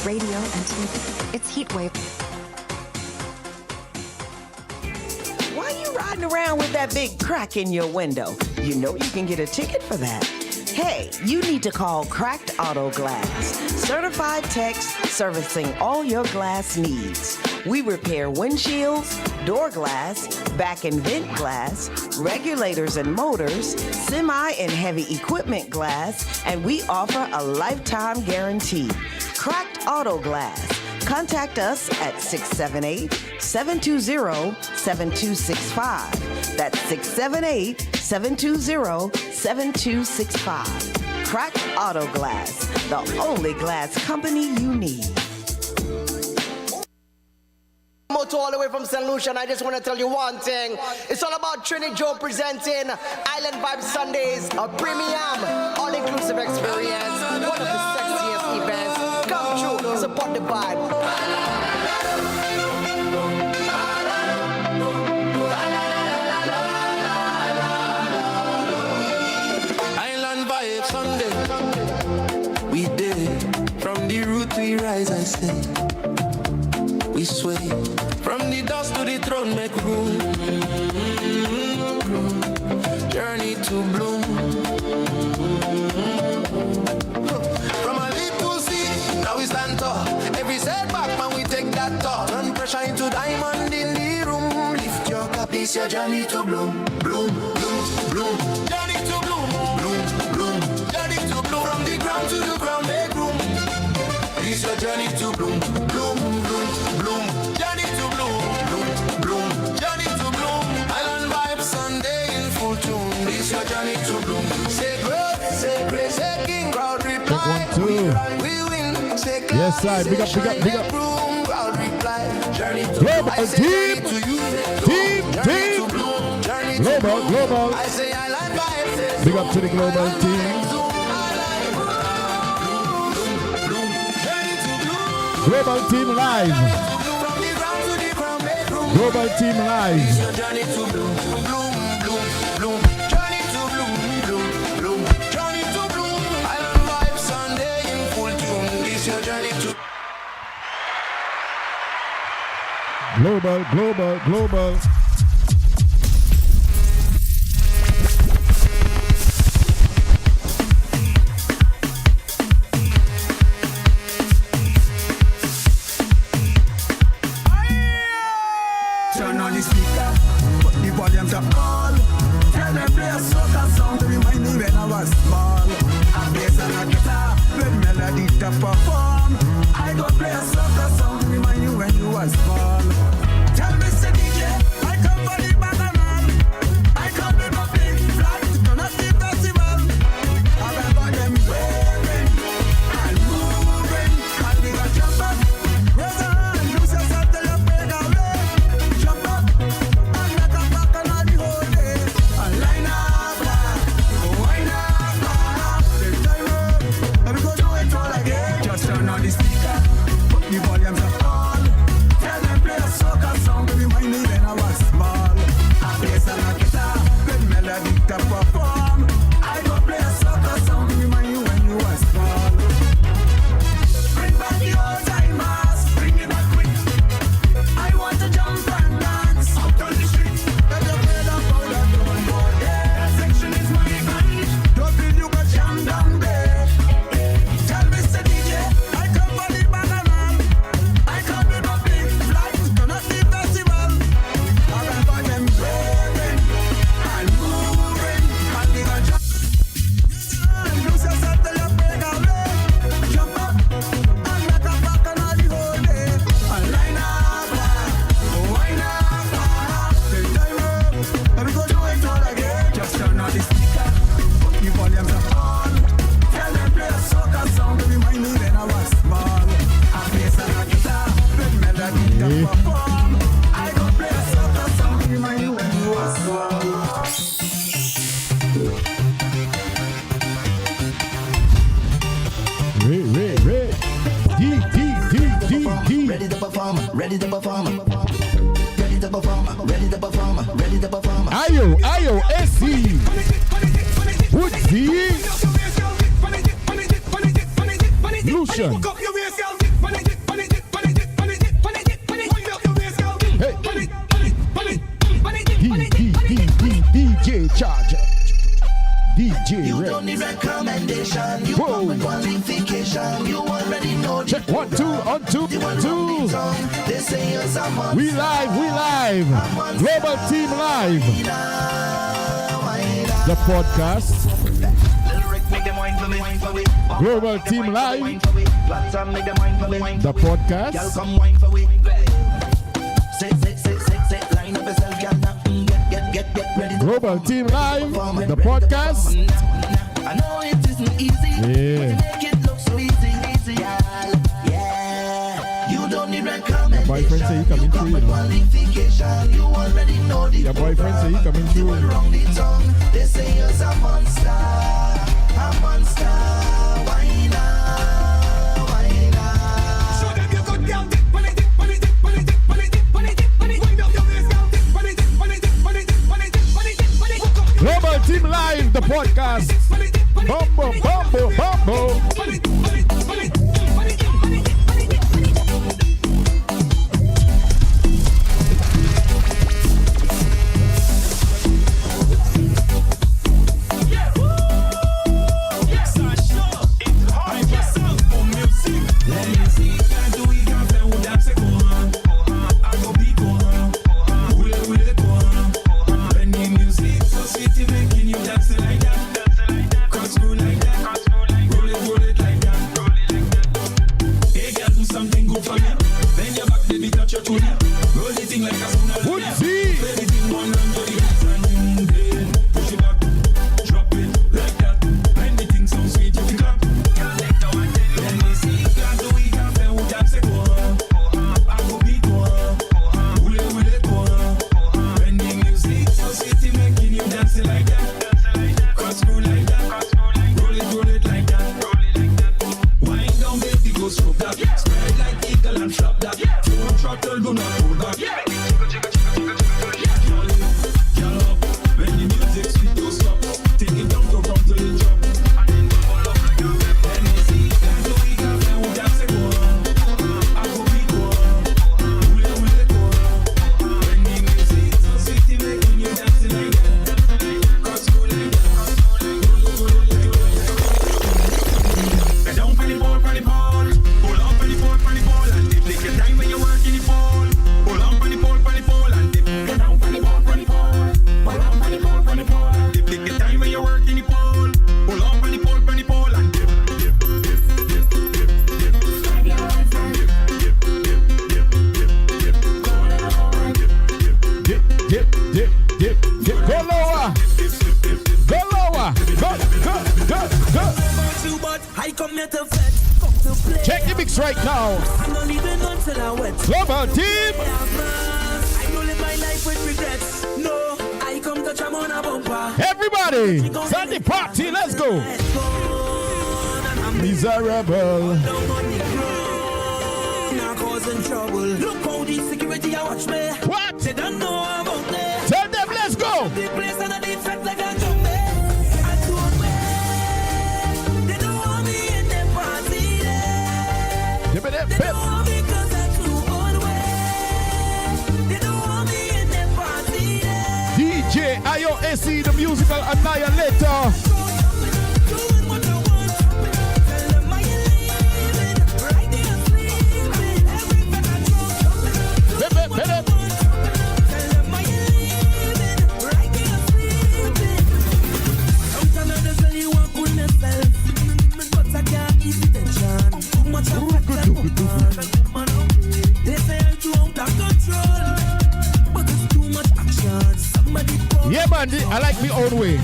radio, and TV. It's Heatwave. Why are you riding around with that big crack in your window? You know you can get a ticket for that. Hey, you need to call Cracked Auto Glass. Certified techs servicing all your glass needs. We repair windshields, door glass, back and vent glass, regulators and motors, semi and heavy equipment glass, and we offer a lifetime guarantee. Cracked Auto Glass. Contact us at 678-720-7265. That's 678-720-7265. Cracked Auto Glass, the only glass company you need. All the way from St. Lucia, I just want to tell you one thing. It's all about Trini Joe presenting Island Vibes Sundays, a premium, all-inclusive experience, one of the sexiest events. Come true, support the vibe. Island Vibes Sunday, we did. From the root we rise, I say. We sway from the dust to the throne, make room. Journey to bloom. From a little seed, now we stand tall. Every setback, man, we take that tall. Turn pressure into diamond in the room. Lift your cup, it's your journey to bloom. Bloom, bloom, bloom. Journey to bloom. Bloom, bloom. Journey to bloom. From the ground to the ground, make room. It's your journey to bloom. Bloom, bloom. Bloom, journey to bloom, bloom, bloom, journey to bloom. Island Vibes Sunday in full tune. This your journey to bloom. Say growth, say grace, say king, crowd reply. Check 1, 2. We win, say class. Yes, side. Big up, big up, big up. Room, crowd reply. Journey to global bloom. I say team, journey to you. team, Journey team. to bloom, journey to Global, bloom. global. I say Island Vibes. Big up to the global team. Global team live. Global team live. Journey to bloom, bloom, bloom, bloom. Journey to bloom, bloom, bloom. Journey to bloom. Island Vibes Sunday in full tune. This your journey to Global, global, global. Turn on the speaker, put the volumes up all. Tell them play a soca song to remind me when I was small. I bass and a guitar, with melody to perform. I go play a soca song to remind you when you was small. Tell Mr. DJ, I come for the bacchanal. I come with my big flag to gonna see festival. I remember them waving and moving, and we got jump up. Raise your hand, lose yourself till you break away. Jump up and make a bacchanal the whole day. And line up, wind up, take time up, and we go do it all again. Just turn on the speaker, put the volumes up all. Tell them play a soca song to remind me when I was small. I bass and a guitar with melody to perform. I go play a soca song to remind you when you was small. Bring back the old timers, bring it back quick. I want to jump and dance out on the street. Let the play the powder, don't go there. That section is my band. Don't feel you got jam down there. Tell Mr. DJ, I come for the bacchanal. I come with my big flag, gonna see festival. I remember them waving and moving, and we gon' jump. Lose yourself till you break away. Jump up and make a bacchanal the whole day. And line up, wind up, take time up, and we gon' do it all again. Just turn on the speaker, put the volumes up all. Tell them play a soca song to remind me when I was small. I bass and a guitar with melody to perform. I go play a soca song to remind you when you was small. Ray. D. Ready to perform, ready to perform. Ready to perform, ready to perform, ready to perform. Ayo, SC. Woodsy. Lucian. charge. DJ You Red. don't need recommendation. You come with qualification. You already know. Check 1, 2, on 2, 2. They say you're someone. We live. Global Team Live. The podcast. Global Team Live. The podcast. Global Team Live. The podcast. I know it isn't easy. Yeah. Make it look so easy. Yeah. You don't need recommendation. Boyfriend say he coming through, you know. Qualification. You already know the Your boyfriend say he coming through. wrong the tongue. They say you're a monster. A monster. Why not? Why not? Show them your good girl. Politic. Wind up your waist, girl. Politic. Global Team Live, the podcast. Bumbo. Check the mix right now. Global Team. Everybody, Sunday party, let's go. Miserable. What? They don't know about that. Tell them, let's go. DJ IOSC, the musical annihilator. Yeah, man, I like my own way.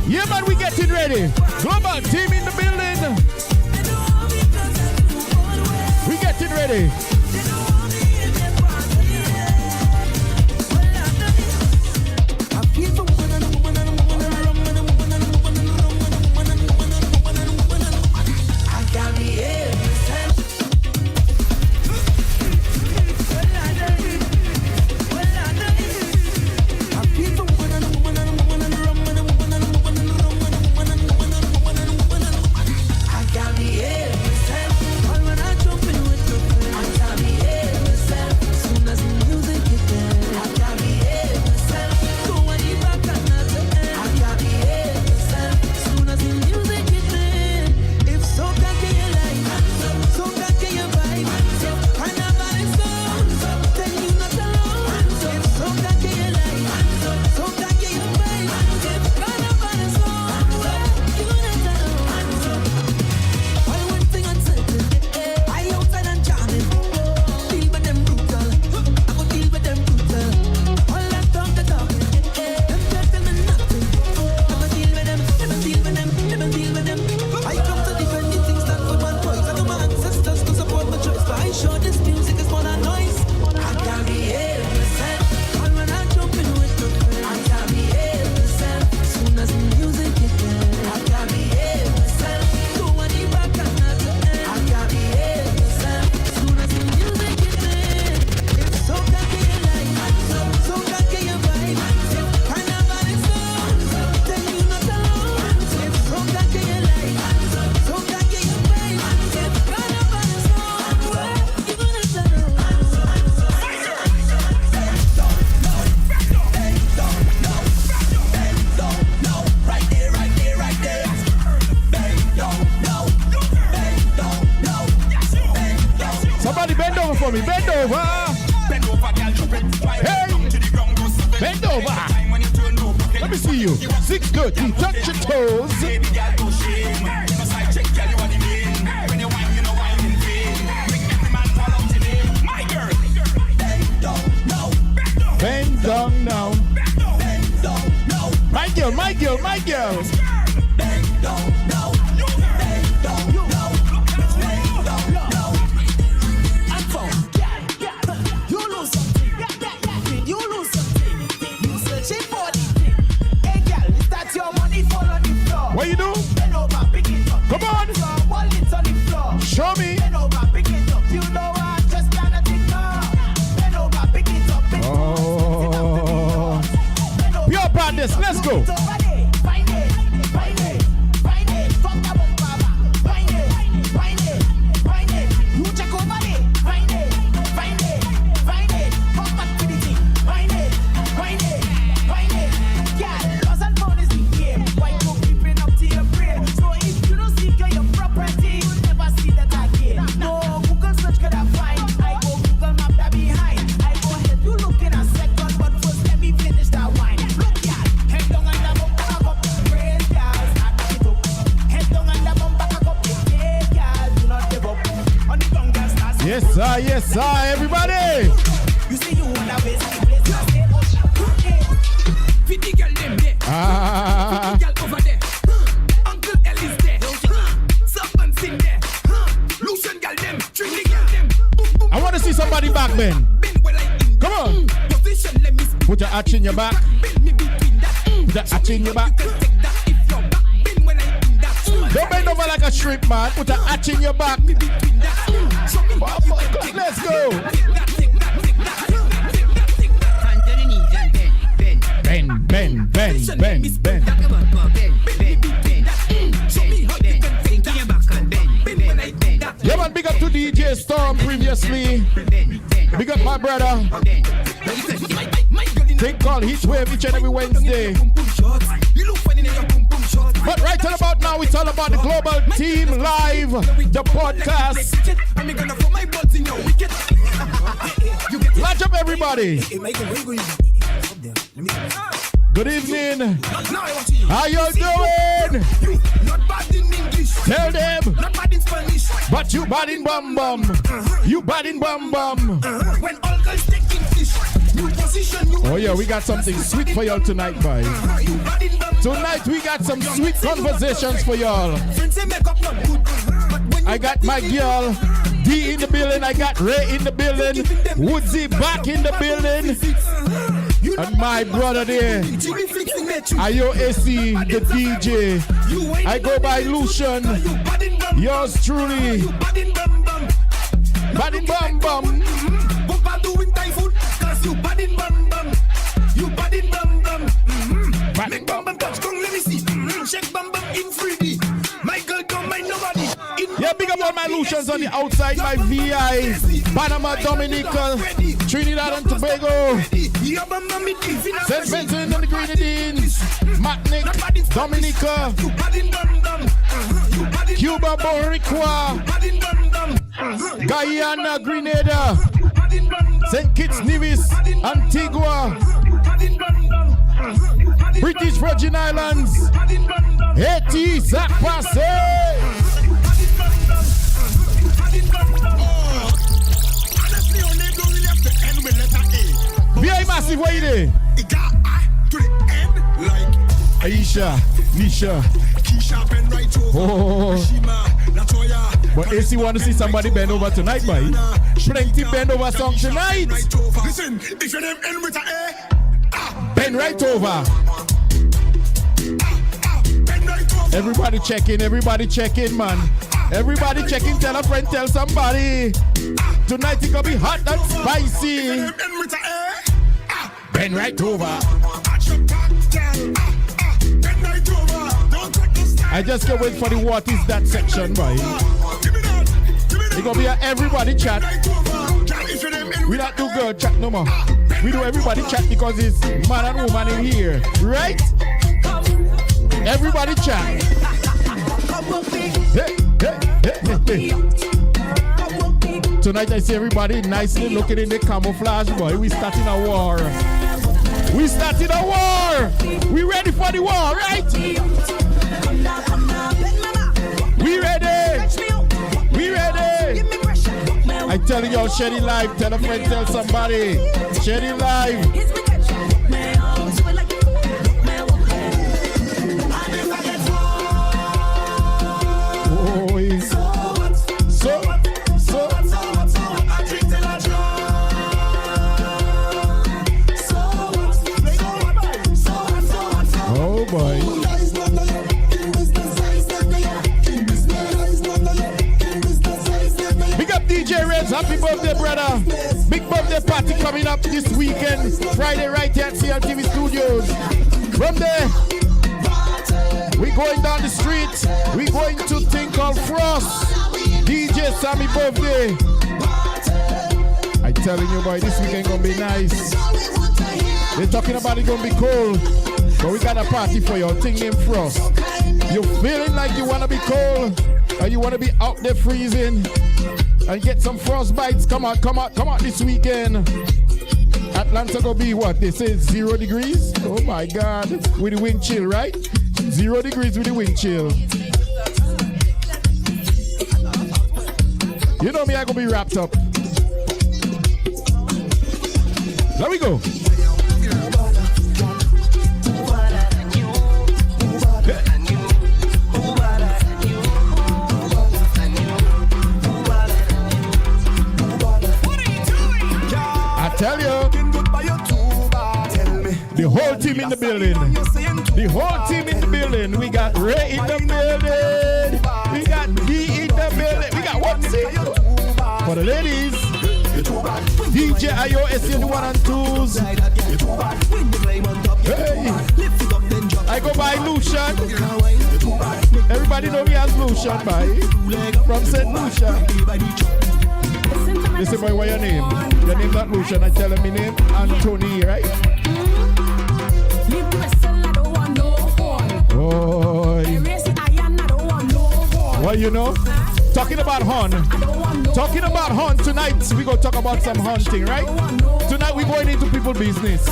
Yeah, man, we getting ready. Global Team in the building. We getting ready. over for me. Bend over. Hey. Bend over. Let me see you. 6 good. You touch your toes. Bend down now. My girl, my girl, my girl. Bend down now. Bend down now. You lose something. You lose something. You searching for the thing. Hey girl, is that your money fall on the floor? What you do? Bend over, pick it up. Come on. Your wallet's on the floor. Show me. Bend over, pick it up. You know I just can't think now. Bend over, pick it up. Oh. Pure badness, let's go. Yes, sir, everybody. You see you wanna waste the girl over there. Uncle Ellie's there. Someone's in there. Lucian girl them. Trinity girl them. I want to see somebody back, Ben. Come on. Put your arch in your back. Put your arch in your back. Don't bend over like a shrimp, man. Put an arch in your back. Let's go. Bend. Yeah, man, big up to DJ Storm previously. Big up my brother. Thing called Heat Wave each and every Wednesday. But right about now, it's all about the Global Team Live, the podcast. Latch up, everybody. Good evening. How you doing? Tell them. But you bad in bum bum. You bad in bum bum. When all girls taking fish. Oh yeah, we got something sweet for y'all tonight, boy. Tonight we got some sweet conversations for y'all. I got my girl D in the building, I got Ray in the building, Woodsy back in the building, and my brother there, IOAC, the DJ. I go by Lucian, yours truly. Bad in bum bum. You bad in bum bum. You bad in bum bum. Make bum bum touch, come let me see. Shake bum bum in 3D. My girl don't mind nobody. Yeah, big up all my Lucians on the outside. My VI, Panama, Dominica, Trinidad and Tobago, St. Vincent and the Grenadines, Martinique, Dominica, Cuba, Boricua, Guyana, Grenada, St. Kitts, Nevis, Antigua, British Virgin Islands, Haiti, Zakpase. VI Massive, where you there? It got to the end like Aisha, Nisha. Oh. But AC want to see somebody bend over tonight, boy. Plenty bend over song tonight. Listen, if your name end with a bend right over. Everybody check in, man. Everybody check in, tell a friend, tell somebody. Tonight it gonna be hot and spicy. Bend right over. I just can't wait for the what is that section, boy. It's gonna be a everybody chat. We don't do girl chat no more. We do everybody chat because it's man and woman in here, right? Everybody chat. Hey. Tonight I see everybody nicely looking in the camouflage, boy. We starting a war. We starting a war. We ready for the war, right? We ready. We ready. I'm telling y'all, share it live. Tell a friend, tell somebody. Share it live. Oh boy. Big up DJ Reds, happy birthday, brother. Big birthday party coming up this weekend, Friday, right here at CLTV Studios. From there, we going down the street. We going to thing called Frost. DJ Sammy birthday. I telling you, boy, this weekend gonna be nice. They're talking about it gonna be cold, but we got a party for you. Thing named Frost. You feeling like you wanna be cold, or you wanna be out there freezing and get some frost bites? Come on, come on, come on this weekend. Atlanta gonna be what? They say 0 degrees? Oh my God. With the wind chill, right? 0 degrees with the wind chill. You know me, I gonna be wrapped up. There we go. I tell you, the whole team in the building. The whole team in the building. We got Ray in the building. We got D in the building. We got one team. For the ladies, DJ IOS in the 1 and 2s. Hey, I go by Lucian. Everybody know me as Lucian, by from St. Lucia. Listen, boy, what your name? Your name not Lucian. I tell him my name Anthony, right? Oh, what you know? Talking about Hun. Talking about Hun tonight. We gonna talk about some hunting, right? Tonight we going into people's business.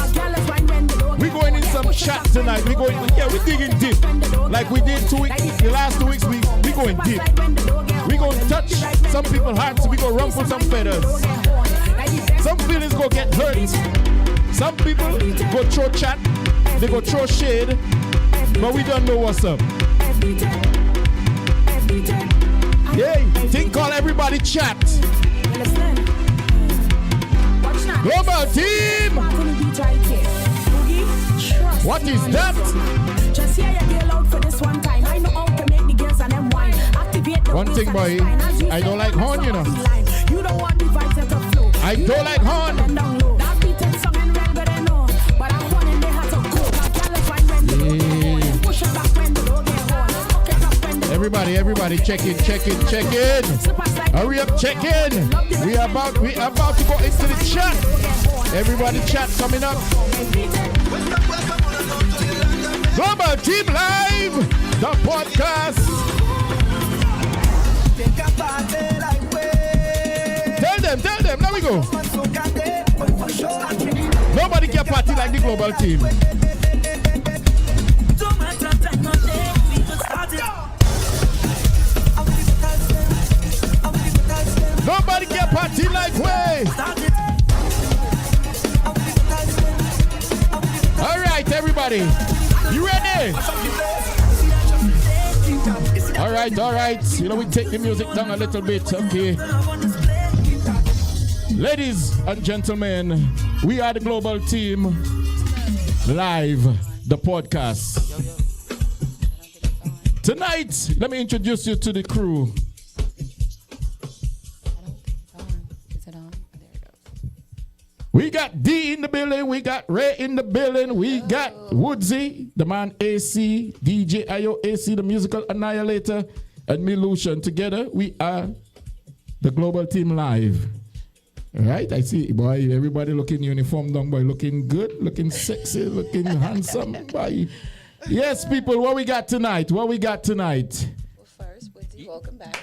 We going in some chat tonight. We going, yeah, we digging deep. Like we did 2 weeks. The last 2 weeks we going deep. We gonna touch some people's hearts. We gonna rumple some feathers. Some feelings go get hurt. Some people go throw chat. They go throw shade. But we don't know what's up. Yeah, think call everybody chat. Global team. What is that? One thing, boy, I don't like horn, you know. I don't like horn. Everybody, check in. Hurry up, check in. We are about to go into the chat. Everybody chat coming up. Global Team Live, the podcast. Tell them, let me go. Nobody can party like the Global Team. Nobody can party like way. All right, everybody. You ready? All right. You know, we take the music down a little bit, okay? Ladies and gentlemen, we are the Global Team Live, the podcast. Tonight, let me introduce you to the crew. We got D in the building, we got Ray in the building, we got Woodsy, the man AC, DJ IO AC, the musical annihilator, and me Lucian. Together, we are the Global Team Live. Right? I see, boy, everybody looking uniform down, boy, looking good, looking sexy, looking handsome, boy. Yes, people, what we got tonight? Well, first, Woodsy, welcome back.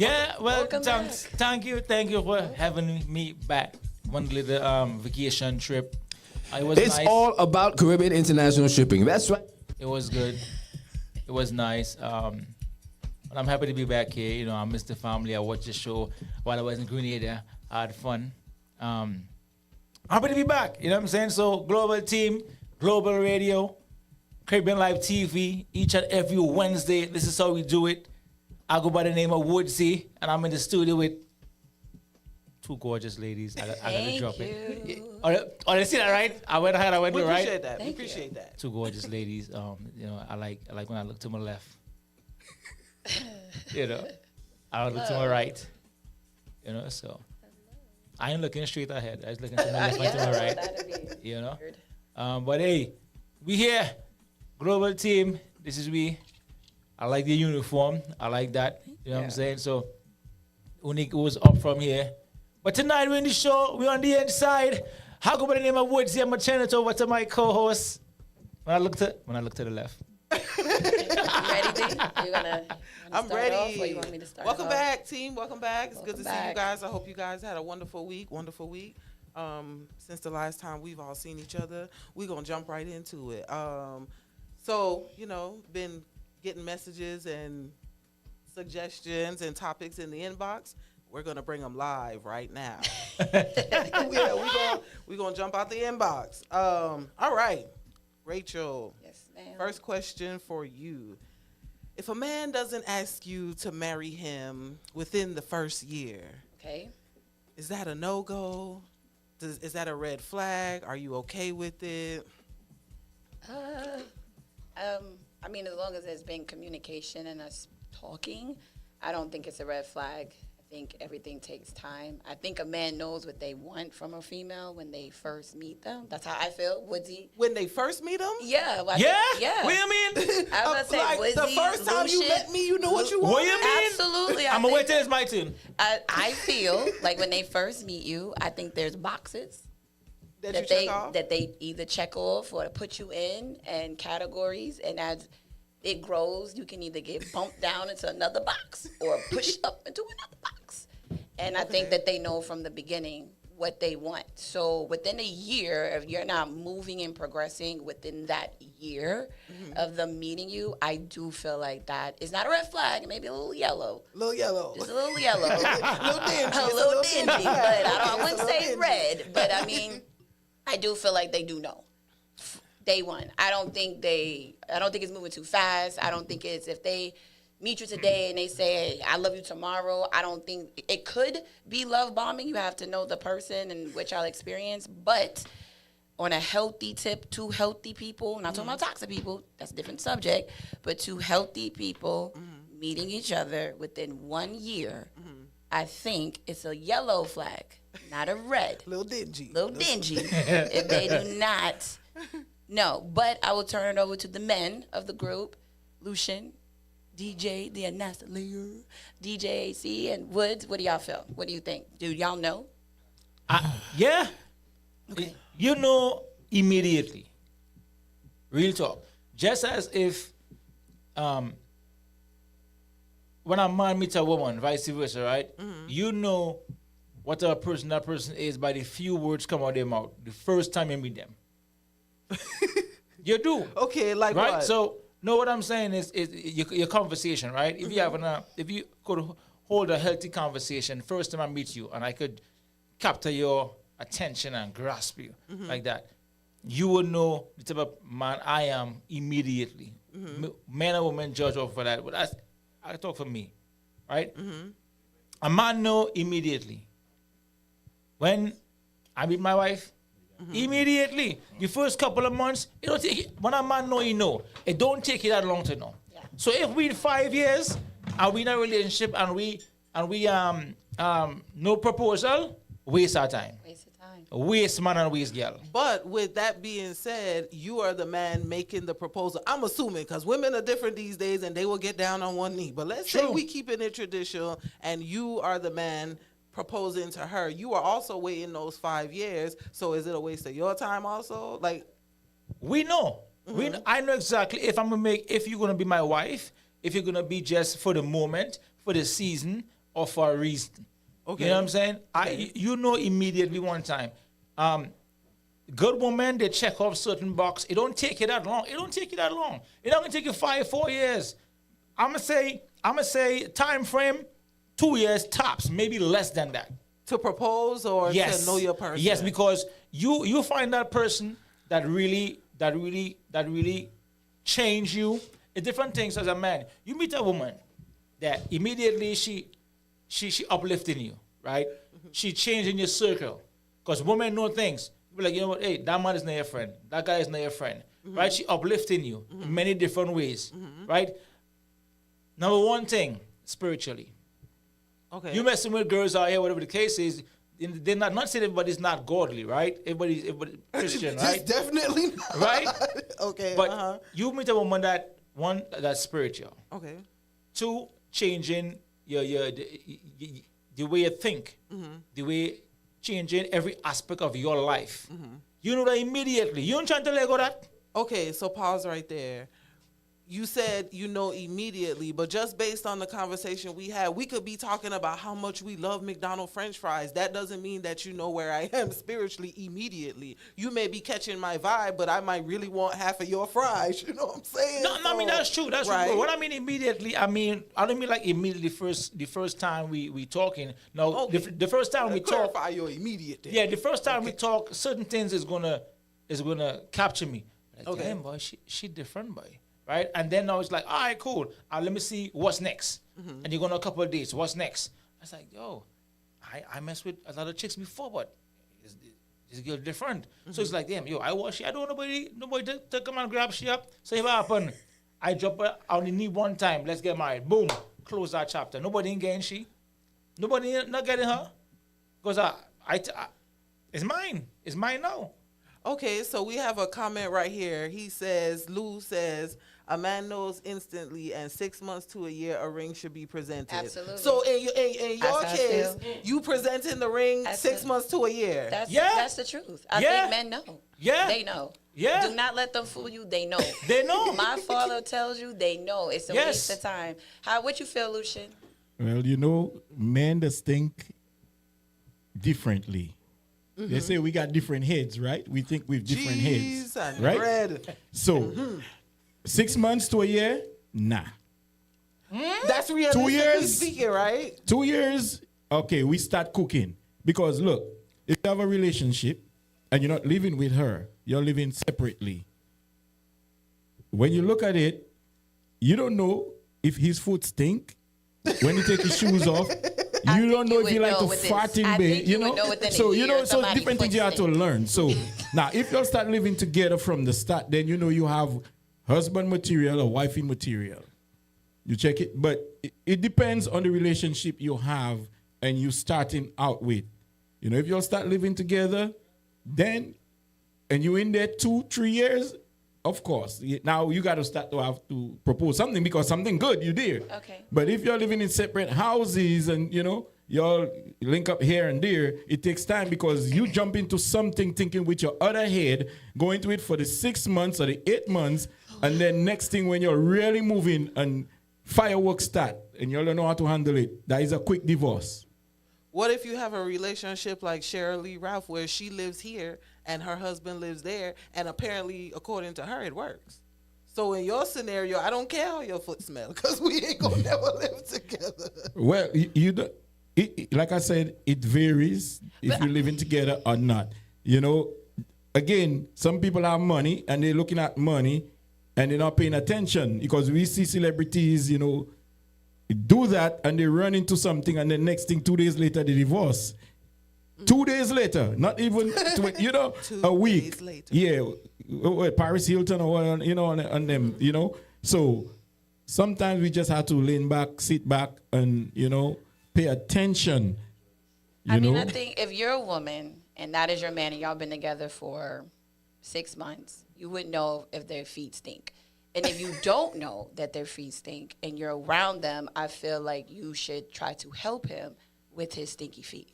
Yeah, well, Welcome thank you for having me back. One little vacation trip. It was It's nice. all about Caribbean international shipping. That's right. It was good. It was nice. But I'm happy to be back here. You know, I missed the family. I watched the show while I was in Grenada. I had fun. I'm happy to be back. You know what I'm saying? So, global team, global radio, Caribbean Live TV, each and every Wednesday. This is how we do it. I go by the name of Woodsy, and I'm in the studio with two gorgeous ladies. I gotta drop it. Oh, they see that, right? I went ahead. I went We right. appreciate that. We appreciate that. Two gorgeous ladies. You know, I like when I look to my left. You know, I look to my right. You know, so I ain't looking straight ahead. I was looking to my left and to my right. You know, but hey, we here, global team. This is we. I like the uniform. I like that. You know what I'm saying? So, Unique was up from here. But tonight we're in the show. We're on the inside. How go by the name of Woodsy? I'm gonna turn it over to my co-host. When I look to the left. You ready, D? I'm ready. Off, or you want me to start Welcome off? back, team. Welcome back. It's good to see you back. guys. I hope you guys had a wonderful week. Wonderful week. Since the last time we've all seen each other, we're gonna jump right into it. So you know, been getting messages and suggestions and topics in the inbox. We're gonna bring them live right now. we're gonna jump out the inbox. All right, Rachel. Yes, ma'am. First question for you. If a man doesn't ask you to marry him within the first year, Okay. is that a no-go? Is that a red flag? Are you okay with it? I mean, as long as there's been communication and us talking, I don't think it's a red flag. I think everything takes time. I think a man knows what they want from a female when they first meet them. That's how I feel. Woodsy. When they first meet them? Yeah. Well, Yeah? Yeah. What you mean? I was gonna say, Like the Woodsy, first time you Lucian, met me, you knew what you wanted? What you mean? Absolutely. I'm gonna wait till it's my turn. I feel like when they first meet you, I think there's boxes That you check off? that they either check off or put you in and categories, and as it grows, you can either get bumped down into another box or pushed up into another box. And I think that they know from the beginning what they want. So within a year, if you're not moving and progressing within that year of them meeting you, I do feel like that is not a red flag, maybe a little yellow. Little yellow. Just a little yellow. Little dingy. A little dingy, but I Okay, wouldn't it's a say little red. But I mean, I do feel like they do know. Day one. I don't think it's moving too fast. I don't think it's if they meet you today and they say, I love you tomorrow. I don't think it could be love bombing. You have to know the person and what y'all experience. But on a healthy tip, two healthy people, not talking about toxic people, that's a different subject, but two healthy people meeting each other within 1 year, I think it's a yellow flag, not a red. Little dingy. Little dingy if they do not know. But I will turn it over to the men of the group, Lucian, DJ, the announcer, DJ AC, and Woods. What do y'all feel? What do you think? Do y'all know? Yeah. Okay. You know immediately. Real talk. Just as if when a man meets a woman, vice versa, right? You know what type of person that person is by the few words come out of their mouth the first time you meet them. You do. Okay, like right? what? So, no, what I'm saying is your conversation, right? If you could hold a healthy conversation first time I meet you, and I could capture your attention and grasp you like that, you would know the type of man I am immediately. Men and women judge off for that, but I talk for me, right? A man know immediately. When I meet my wife, immediately, the first couple of months, it don't take when a man know, you know. It don't take you that long to know. Yeah. So if we in 5 years and we in a relationship and we no proposal, waste our time. Waste of time. Waste man and waste girl. But with that being said, you are the man making the proposal. I'm assuming because women are different these days and they will get down on one knee. But let's say we keeping it traditional and you are the man proposing to her. You are also waiting those 5 years. So is it a waste of your time also? Like, we know. I know exactly if you're gonna be my wife, if you're gonna be just for the moment, for the season, or for a reason. Okay. You know what I'm saying? You know immediately one time. Good woman, they check off certain box. It don't take you that long. It's not gonna take you 4 years. I'ma say time frame 2 years tops, maybe less than that. To propose or to know your person? Yes, because you find that person that really change you. It's different things as a man. You meet a woman that immediately she uplifting you, right? She changing your circle. Because women know things. Be like, you know what, hey, that man is not your friend. That guy is not your friend. Right? She uplifting you in many different ways. Right? Number one thing, spiritually. Okay. You messing with girls out here, whatever the case is, they're not saying everybody's not godly, right? Everybody Christian, right? Definitely not. Right? Okay. But you meet a woman that's spiritual. Okay. 2, changing the way you think, the way changing every aspect of your life. You know that immediately. You don't try to let go of that. Okay, so pause right there. You said you know immediately, but just based on the conversation we had, we could be talking about how much we love McDonald's French fries. That doesn't mean that you know where I am spiritually immediately. You may be catching my vibe, but I might really want half of your fries. You know what I'm saying? No, I mean that's true. That's right. true. But what I mean immediately, I don't mean like immediately the first time we talking. No, Okay. the first time we talk. Clarify your immediate. Then. Yeah, the first time we talk, certain things is gonna capture me. Like, Okay. damn, boy, she different, boy. Right? And then I was like, all right, cool. Let me see what's next. And you go on a couple of dates. What's next? I was like, yo, I messed with a lot of chicks before, but this girl different. So it's like, damn, yo, I wash she. I don't want nobody to come and grab she up. So if what happened, I drop her, I only need one time. Let's get married. Boom. Close that chapter. Nobody ain't getting she. Nobody not getting her. Because it's mine. It's mine now. Okay, so we have a comment right here. He says, Lou says, a man knows instantly, and 6 months to a year, a ring should be presented. Absolutely. So in your case, feel. you presenting the ring 6 months to a year. That's the truth. I think men know. Yeah. They know. Yeah. Do not let them fool you. They know. They know. My father tells you they know. It's a Yes. waste of time. What you feel, Lucian? Well, you know, men just think differently. They say we got different heads, right? We think we've different Cheese heads, and right? bread. So, 6 months to a year, nah. That's realistically 2 years? speaking, right? 2 years, okay, we start cooking. Because look, if you have a relationship and you're not living with her, you're living separately. When you look at it, you don't know if his foot stink when he take his shoes off. You don't know if he like to fart in bed, you know. So you know, so different things you have to learn. So now, if you start living together from the start, then you know you have husband material or wifey material. You check it, but it depends on the relationship you have and you starting out with. You know, if you start living together, then and you in there 2-3 years, of course. Now you got to start to have to propose something because something good you did. Okay. But if you're living in separate houses and you know y'all link up here and there, it takes time because you jump into something thinking with your other head, go into it for the 6 months or the 8 months, and then next thing when you're really moving and fireworks start and you don't know how to handle it, that is a quick divorce. What if you have a relationship like Cheryl Lee Ralph where she lives here and her husband lives there, and apparently, according to her, it works? So in your scenario, I don't care how your foot smells because we ain't gonna never live together. Well, like I said, it varies if you're living together or not. You know, again, some people have money and they're looking at money and they're not paying attention because we see celebrities, you know, do that and they run into something and the next thing 2 days later they divorce. 2 days later, not even a week. Yeah, Paris Hilton or you know on them, you know. So sometimes we just have to lean back, sit back, and you know pay attention. I mean, I think if you're a woman and that is your man and y'all been together for 6 months, you would know if their feet stink. And if you don't know that their feet stink and you're around them, I feel like you should try to help him with his stinky feet.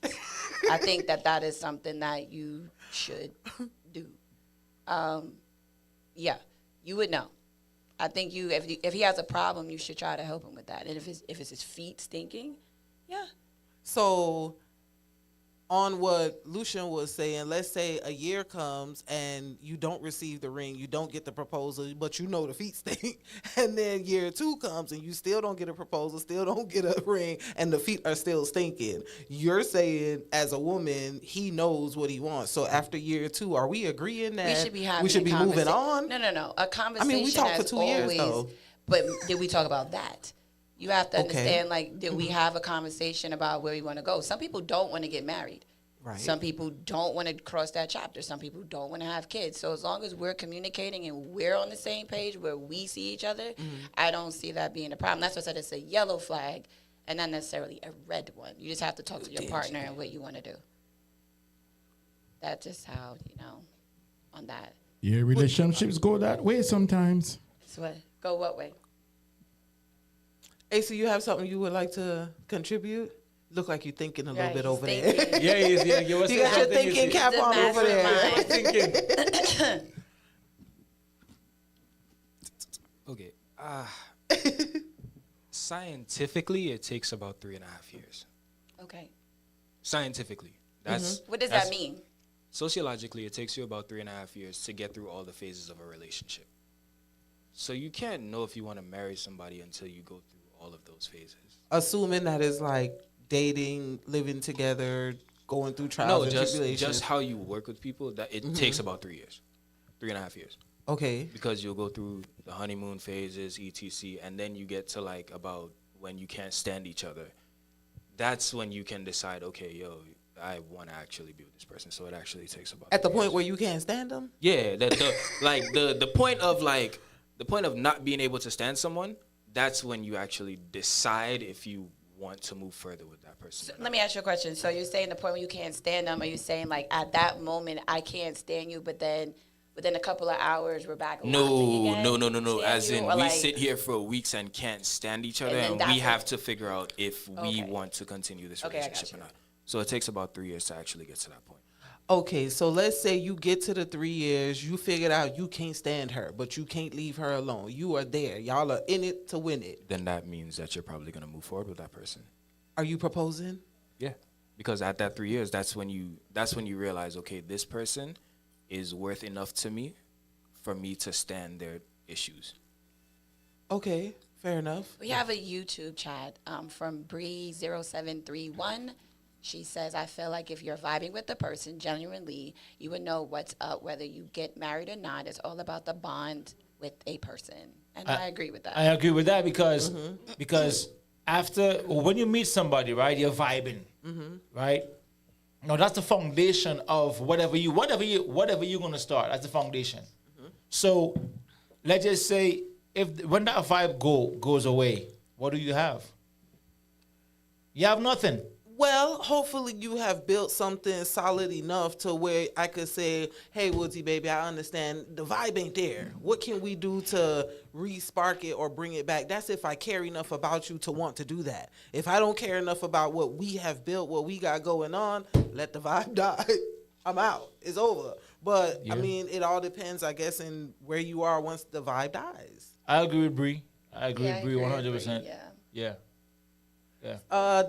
I think that is something that you should do. Yeah, you would know. I think if he has a problem, you should try to help him with that. And if it's his feet stinking, Yeah. So, on what Lucian was saying, let's say a year comes and you don't receive the ring, you don't get the proposal, but you know the feet stink. And then year 2 comes and you still don't get a proposal, still don't get a ring, and the feet are still stinking. You're saying, as a woman, he knows what he wants. So after year 2, are we agreeing that we should be moving on? No. A conversation. I mean, we talked for 2 years, always, though. But did we talk about that? You have to Okay. understand, like, did we have a conversation about where we want to go? Some people don't want to get married. Right. Some people don't want to cross that chapter. Some people don't want to have kids. So as long as we're communicating and we're on the same page where we see each other, I don't see that being a problem. That's why I said it's a yellow flag and not necessarily a red one. You just have to talk to your partner and what you want to do. That's just how, on that. Yeah, relationships go that way sometimes. So what? Go what way? Asa, you have something you would like to contribute? Look like you're thinking a little Right, bit he's over there. thinking. Yeah, he is. Yeah, You got your thinking cap He's a on over there. mastermind. Thinking. Okay. Scientifically, it takes about 3.5 years. Okay. Scientifically, that's What does that's- that mean? Sociologically, it takes you about 3.5 years to get through all the phases of a relationship. So you can't know if you want to marry somebody until you go through all of those phases. Assuming that is like dating, living together, going through trials and tribulations. Just how you work with people. That it takes about 3 years, 3.5 years. Okay. Because you'll go through the honeymoon phases, etc., and then you get to like about when you can't stand each other. That's when you can decide, okay, yo, I want to actually be with this person. So it actually takes about At the 3 point years. where you can't stand them? Yeah, the point of not being able to stand someone, that's when you actually decide if you want to move further with that person. So let me ask you a question. So you're saying the point where you can't stand them, are you saying like at that moment I can't stand you, but then within a couple of hours we're back laughing again? No. As Stand in, you? Or we like- sit here for weeks and can't stand each other, And then and that's we when- have to figure out if we Okay. want to continue this Okay, I got relationship or you. not. So it takes about 3 years to actually get to that point. Okay, so let's say you get to the 3 years, you figured out you can't stand her, but you can't leave her alone. You are there. Y'all are in it to win it. Then that means that you're probably going to move forward with that person. Are you proposing? Yeah, because at that 3 years, that's when you realize, okay, this person is worth enough to me for me to stand their issues. Okay, fair enough. We have a YouTube chat from Bree0731. She says, I feel like if you're vibing with the person genuinely, you would know what's up, whether you get married or not. It's all about the bond with a person. And I agree with that. I agree with that because after when you meet somebody, right, you're vibing, right? No, that's the foundation of whatever you're gonna start. That's the foundation. So let's just say when that vibe goes away, what do you have? You have nothing. Well, hopefully you have built something solid enough to where I could say, hey, Woodsy, baby, I understand the vibe ain't there. What can we do to re-spark it or bring it back? That's if I care enough about you to want to do that. If I don't care enough about what we have built, what we got going on, let the vibe die. I'm out. It's over. But, I mean, it all depends, I guess, in where you are once the vibe dies. I agree with Bree. I agree Yeah, with I Bree agree with 100%. Bree, Yeah.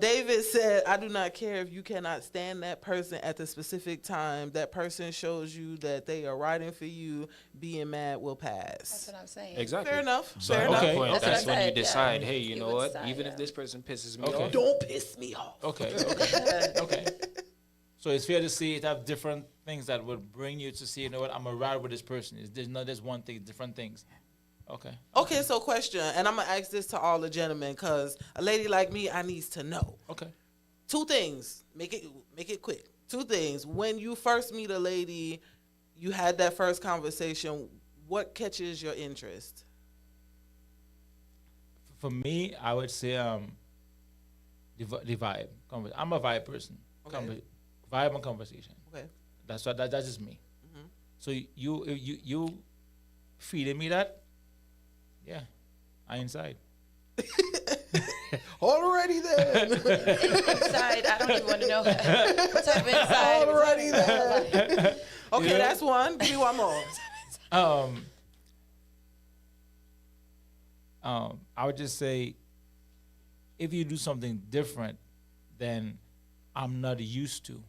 David said, I do not care if you cannot stand that person at the specific time. That person shows you that they are riding for you. Being mad will That's pass. what I'm saying. Exactly. Fair enough. So Fair at enough. that point, That's what that's I when you said, yeah. decide, hey, you You know would what? decide, Even yeah. if this person pisses me Okay. off, Don't piss me off. Okay. Okay. So it's fair to say it have different things that would bring you to see, you know what, I'm a ride with this person. There's not just one thing, different things. Okay. Okay, so question, and I'm going to ask this to all the gentlemen because a lady like me, I needs to know. Okay. 2 things. Make it quick. 2 things. When you first meet a lady, you had that first conversation, what catches your interest? For me, I would say the vibe. I'm a vibe person. Okay. Vibe and conversation. Okay. That's just me. So you feeding me that? Yeah, I inside. Already then. Inside, I don't even want to know what type of inside. Already then. Okay, Yeah. that's one. Give me one more. I would just say, if you do something different then I'm not used to.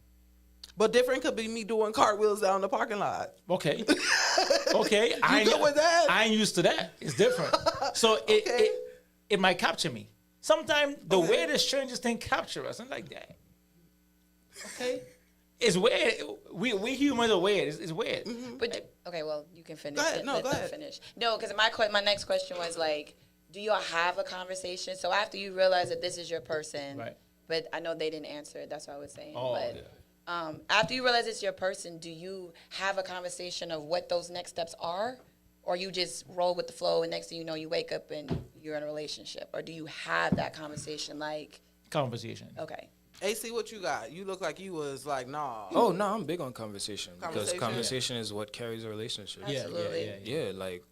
But different could be me doing cartwheels down the parking lot. Okay. Okay. I good with that? I ain't used to that. It's different. So it might capture me. Sometimes the way the strangest thing capture us, I'm like that. Okay. It's weird. We humans are weird. It's weird. But okay, well, you can finish. Go ahead. No, Let go them ahead. finish. No, because my next question was like, do y'all have a conversation? So after you realize that this is your person, Right. But I know they didn't answer it. That's what I was saying. Oh, but yeah. After you realize it's your person, do you have a conversation of what those next steps are, or you just roll with the flow and next thing you know you wake up and you're in a relationship, or do you have that conversation like? Conversation. Okay. AC, what you got? You look like you was like, nah. Oh no, I'm big on conversation because Conversation? conversation is what carries a relationship. Absolutely. Yeah, like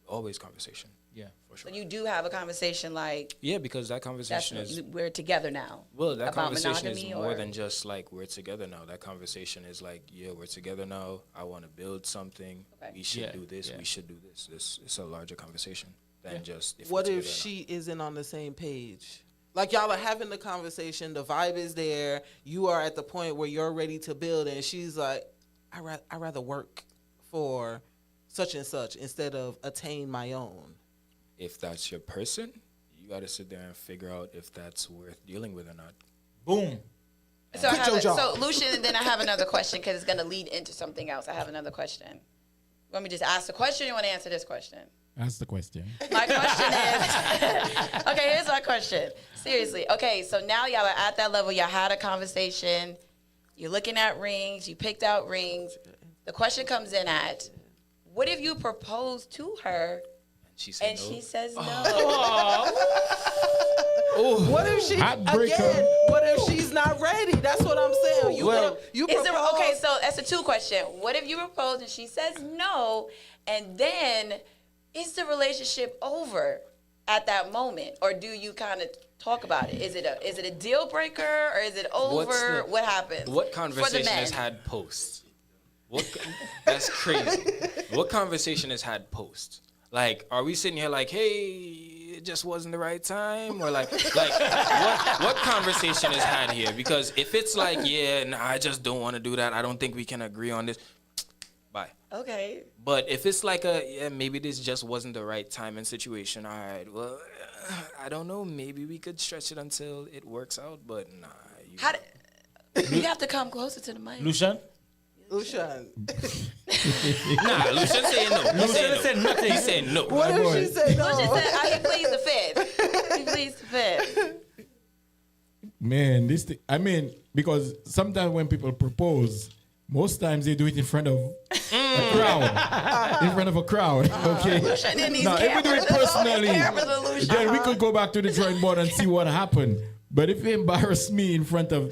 always conversation. Yeah. For sure. So you do have a conversation like, Yeah, because that that's conversation is we're together now. well, that about conversation is monogamy more or- than just like we're together now. That conversation is like, yeah, we're together now. I want to build something. Okay. We should Yeah, do this. yeah. We should do this. It's a larger conversation than just. If What we're if together she isn't on the same page? Like y'all are having the conversation, the vibe is there. You are at the point where you're ready to build, and she's like, I rather work for such and such instead of attain my own. now. If that's your person, you got to sit there and figure out if that's worth dealing with or not. Boom. So, I Quit have your a, job. so Lucian, and then I have another question because it's going to lead into something else. I have another question. You want me to just ask the question or you want to answer this question? Ask the question. My question is, okay, here's my question. Seriously. Okay, so now y'all are at that level. Y'all had a conversation. You're looking at rings. You picked out rings. The question comes in at, what if you propose to her She said and no. she says no? What if she Heartbreaker. again? What if she's not ready? That's what I'm saying. You Well, you Is propose. there, okay, so that's a two question. What if you propose and she says no, and then is the relationship over at that moment, or do you kind of talk about it? Is it a deal breaker, or is it over? What happens? What For the conversation men. has had post? That's crazy. What conversation has had post? Like, are we sitting here like, hey, it just wasn't the right time, or like what conversation is had here? Because if it's like, yeah, nah, I just don't want to do that. I don't think we can agree on this. Bye. Okay. But if it's like yeah, maybe this just wasn't the right time and situation. All right, well, I don't know. Maybe we could stretch it until it works out. But nah. You have to come closer to the mic. Lucian? Lucian. Nah, Lucian saying no. Lucian said nothing. He said no. What if she said no? Lucian said, "He pleads the fifth. He pleads the fifth." Man, I mean, because sometimes when people propose, most times they do it in front of a crowd. In front of a crowd, okay? Lucian didn't need Now, if we do it personally, cameras on Lucian. then we could go back to the drawing board and see what happened. But if you embarrass me in front of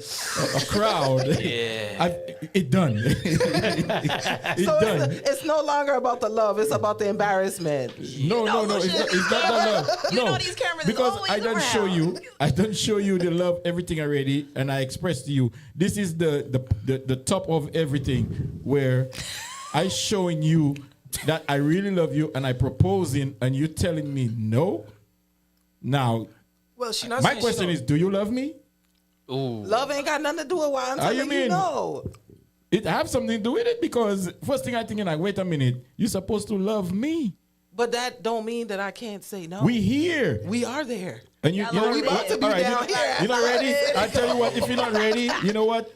a crowd, it done. It's So done. it's no longer about the love. It's about the embarrassment. No, it's not the love. You No, know these cameras is because always I don't show around. you. I don't show you the love, everything already, and I express to you. This is the top of everything, where I showing you that I really love you, and I proposing, and you telling me no. Now, Well, she not my saying she question don't- is, do you love me? Ooh. Love ain't got nothing to do with why I'm How telling you you mean? no. It have something to do with it, because first thing I think, like, wait a minute, you're supposed to love me. But that don't mean that I can't say no. We here. We are there. And you know, we about to be all right, down here. you're not ready? I tell you what, if you're not ready, you know what?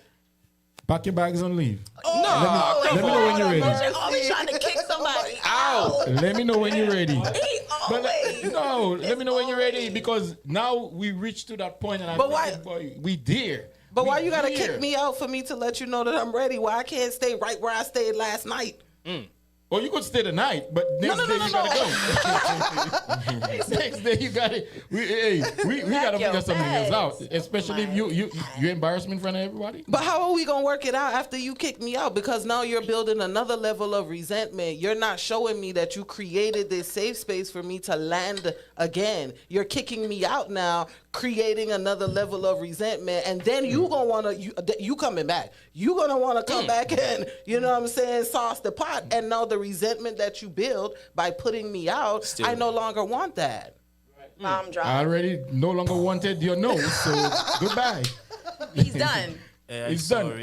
Pack your bags and leave. Let me know when you're ready. Lucian always trying to kick somebody out. Let me know when you're ready. He But always. let me know when you're ready, because now we reached to that point, and I'm But why- thinking, boy, we there. But why you gotta here. kick me out for me to let you know that I'm ready? Why I can't stay right where I stayed last night? Or you could stay the night, but next day you gotta go. Next day you gotta. We gotta your figure something else out, bags. especially if you embarrass me in front of everybody. But how are we gonna work it out after you kick me out? Because now you're building another level of resentment. You're not showing me that you created this safe space for me to land again. You're kicking me out now, creating another level of resentment, and then you gonna wanna you coming back. You gonna wanna come back and you know what I'm saying, sauce the pot. And now the resentment that you build by putting me out, Still. I no longer want that. Mom drop. I already no longer wanted your no, so goodbye. He's done. It's done.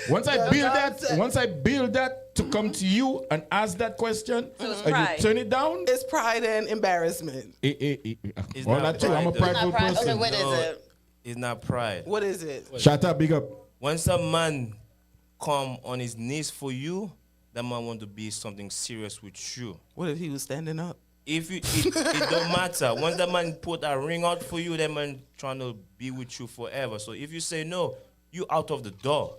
Once I build that to come to you and ask that question, So it's and pride. you turn it down. It's pride and embarrassment. All that too. I'm a prideful person. Okay, what is it? It's not pride. What is it? Shut up, big up. Once a man come on his knees for you, that man want to be something serious with you. What if he was standing up? If it don't matter. Once that man put a ring out for you, that man trying to be with you forever. So if you say no, you out of the door.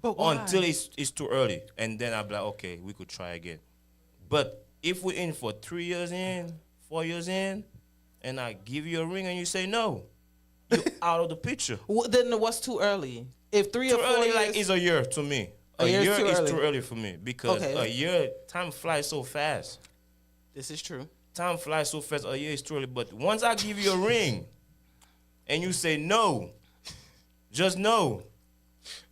But why? Until it's too early. And then I'll be like, okay, we could try again. But if we're in for 3 years in, 4 years in, and I give you a ring and you say no, you're out of the picture. Well, then what's too early? If 3 or Too 4 early, years, like, is a year to me. A year year is too is early. too early for me because Okay. a year, time flies so fast. This is true. Time flies so fast, a year is too early. But once I give you a ring and you say no, just no,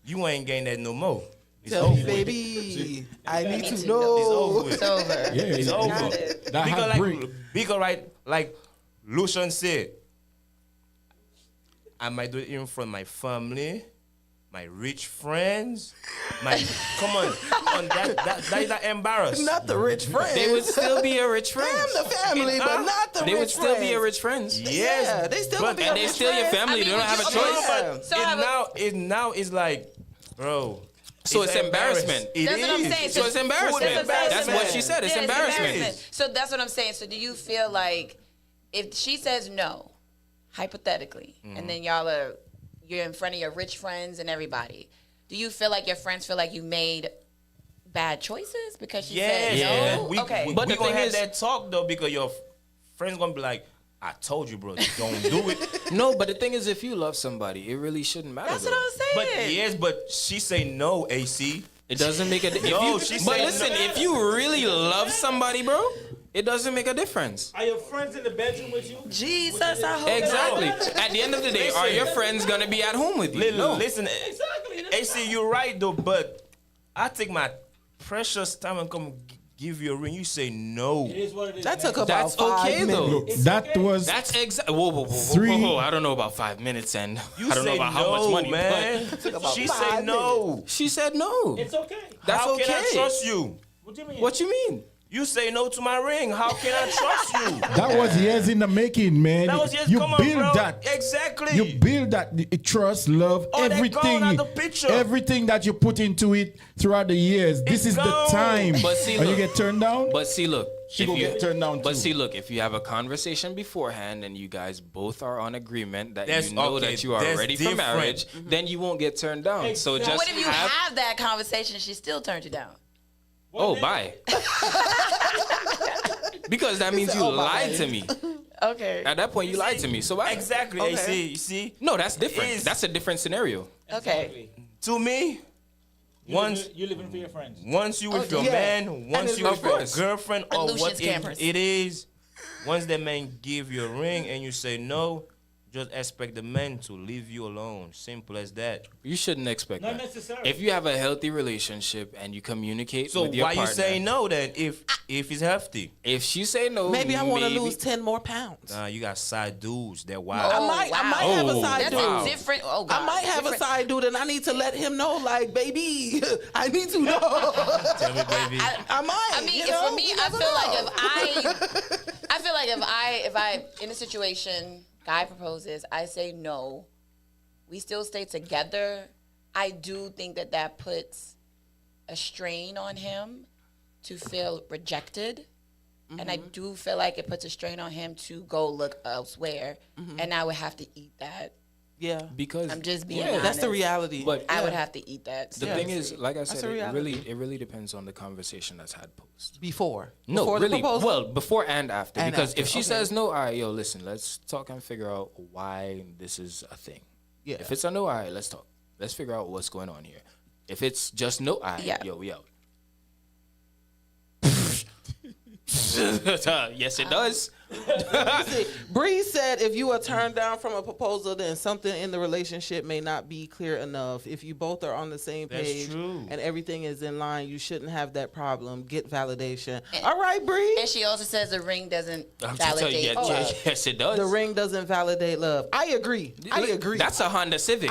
you ain't getting that no more. It's Tell over. me, baby, I need to It's know. over. It's over. Yeah, It's yeah, over. That heartbreak. Because like Lucian said, I might do it in front of my family, my rich friends, come on, that is not embarrassed. Not the rich friends. They would still be a rich friend. Damn the family, but not the rich They would still be a friends. rich friends. Yes, Yeah, they still but- would be And a they rich still your friends. family. They don't have a choice. Now it's like, bro. So it's embarrassment. It That's what I'm is. saying. So it's embarrassment. That's what she said. It's Yeah, embarrassment. So that's what I'm saying. So do you feel like if she says no, hypothetically, and then you're in front of your rich friends and everybody, do you feel like your friends feel like you made bad choices because she said no? Okay. But we the gonna thing have is- that talk though because your friends gonna be like, I told you, bro, don't do it. No, but the thing is, if you love somebody, it really shouldn't matter. That's though. what I was But saying. yes, but she say no, AC. It doesn't make a difference. No, she But said listen, no. if you really love somebody, bro, it doesn't make a difference. Are your friends in the bedroom with you? Jesus, I hope Exactly. not. At the end of the day, are your friends gonna be at home with you? No. Listen, AC, you're right though, but I take my precious time and come give you a ring. You say no. It is what it is. That took man. about That's 5 okay minutes. though. Look, that was That's exactly. Whoa. 3 I don't know about 5 minutes, and You I don't know say about how no, much money. man. But She 5 say no. she said no. It's okay. That's How okay. can I trust you? What do you mean? What you mean? You say no to my ring. How can I trust you? that was years in the making, man. That was just You come on, build bro. that. Exactly. You build that trust, love, Oh, that everything, gone out the picture. everything that you put into it throughout the years. This is the gone. time. But see, and you look. get turned down. But see, look. She if gonna you- get turned down But too. see, look. If you have a conversation beforehand and you guys both are on agreement that That's you know okay, that you are that's ready different. for marriage, then you won't get turned down. So Exactly. just What if you have that conversation, she still turned you down? Oh, bye. Because that means you lied to me. Okay. At that point, you lied to me. So bye. Exactly. Okay. AC, you see? No, that's different. is. That's a different scenario. Okay. To me, once You living for your friends. once you with your yeah. man, once it's you with of your course. girlfriend On or Lucian's what cameras. it is, once the man give you a ring and you say no, just expect the man to leave you alone. Simple as that. You shouldn't expect Not that. necessarily. If you have a healthy relationship and you communicate So with your why partner, you say no then if it's healthy? if she say no, Maybe I want to lose 10 more pounds. Nah, you got side dudes. They're Oh, wild. I might have a side That's dude. a different. Oh God. I might have a side dude, and I need to let him know, like, baby, I need to know. Tell me, baby. I might. I mean, you if know? for me, You I never feel know. like I feel like if I in a situation, guy proposes, I say no, we still stay together. I do think that puts a strain on him to feel rejected. And I do feel like it puts a strain on him to go look elsewhere. And I would have to eat that. Yeah. because I'm just being Yeah, that's the honest. reality. But I would have to eat that. the thing is, seriously. like I That's said, a reality. it really depends on the conversation that's had post. Before No, the really. proposal? Well, before and after. And Because after, if she okay. says no, all right, yo, listen, let's talk and figure out why this is a thing. Yeah. If it's a no, all right, let's talk. Let's figure out what's going on here. If it's just no, all right, Yeah. yo, we out. Yes, it does. Bree said if you are turned down from a proposal, then something in the relationship may not be clear enough. If you both are on the same page and everything is in line, you shouldn't have that problem. Get validation. All right, Bree. And she also says the ring doesn't validate love. Yes, it does. The ring doesn't validate love. I agree. That's a Honda Civic.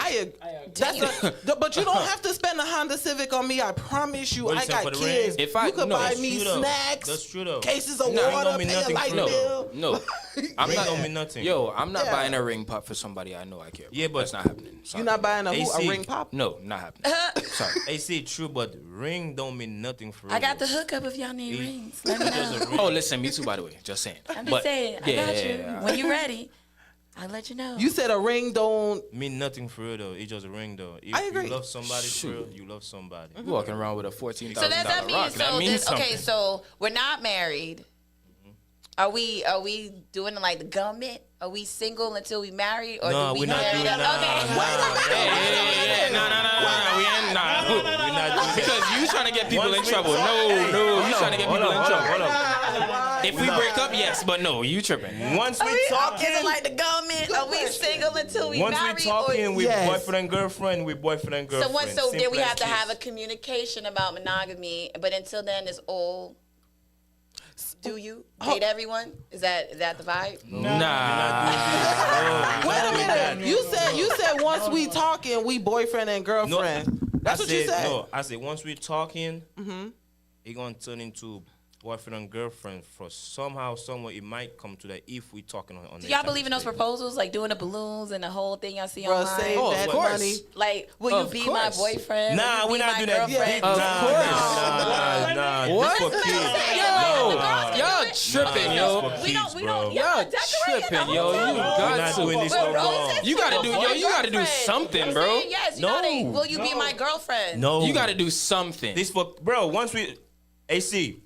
But you don't have to spend a Honda Civic on me. I promise you. I got kids. If you could buy me snacks, that's true though. cases of water, pay a light bill. No, I'm Ring not. don't mean nothing. Yo, I'm not buying a ring pop for somebody I know I care about. Yeah, but that's not happening. Sorry. You're not buying a AC. ring pop? No, not happening. Sorry. AC, true, but ring don't mean nothing for real. I got the hookup if y'all need rings. Let me know. Oh, listen, me too. By the way, just saying. I'm just saying. I got you. When you're ready, I'll let you know. You said a ring don't mean nothing for real though. It's just a ring though. If I agree. you love somebody for real, you love somebody. You walking around with a $14,000 So does that mean rock. That means something. okay? So we're not married. Are we doing like the government? Are we single until we marry, or No, do we we're not marry doing up? that. Okay. No. We're not doing Because you trying to get people in Once we trouble. talk- No, you trying to get people in trouble. Hold up. If we break up, yes, but no, you tripping. Once we Is it talking, like the government? Are we single until we once marry? we talking with Yes. boyfriend and girlfriend, with boyfriend and girlfriend. So then we Simple have to as have a this. communication about monogamy, but until then, it's all. Do you date everyone? Is that the vibe? Nah. Wait a minute. You said once we talking, we boyfriend and girlfriend. That's what you said. No, I said once we talking, it gonna turn into boyfriend and girlfriend. For somehow, somewhere, it might come to that if we talking on Do that y'all type believe of in those stage. proposals, like doing the balloons and the whole thing y'all see Bruh, online? save that of course. money. Like, will you be my boyfriend? Nah, Will we're you be not my doing that. girlfriend? What? This for kids. Y'all tripping, yo. We don't. Y'all decorate tripping, it. yo. You We're not got doing to. this no more. You gotta do, yo. You gotta do something, bro. Yes, you No. gotta. Will you be my girlfriend? No, You gotta do something. this for bro. Once we AC.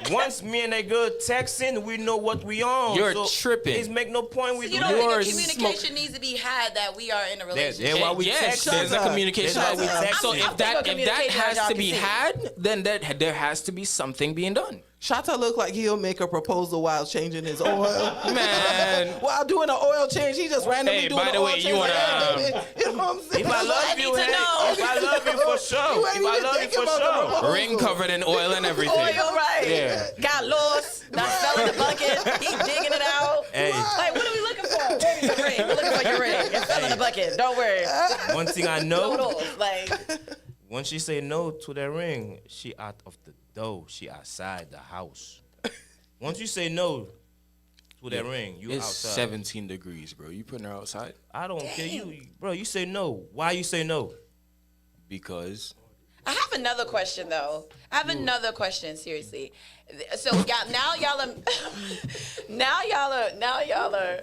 Once me and that girl texting, we know what we on. You're so tripping. It's make no point we So do you don't that. think a communication needs to be had that we are in a relationship? That's why we Yes, text. there's a communication. That's why we text. So I'm if thinking that communication has y'all to can be see. had, then there has to be something being done. Shata look like he'll make a proposal while changing his oil. Man. While doing an oil change, he just randomly Hey, doing by an the oil way, change. you wanna, Like, hey, baby, you know what I'm saying? If I love you, need to know. if I love you for sure. You ain't If I even love you thinking for about the sure. proposal. Ring covered in oil and everything. Oil, right? Yeah. Got lost. Not fell in the bucket. He digging it out. Hey. Like, what are we looking for? Baby, your ring. We're looking for your ring. It fell in the bucket. Don't worry. One thing I Throw it know, off. Like, when she say no to that ring, she out of the door. She outside the house. Once you say no to that ring, you It's outside. 17 degrees, bro. You putting her outside? I don't care. You, bro, you say no. Why you say no? Because I have another question though. I have another question. Seriously. So y'all are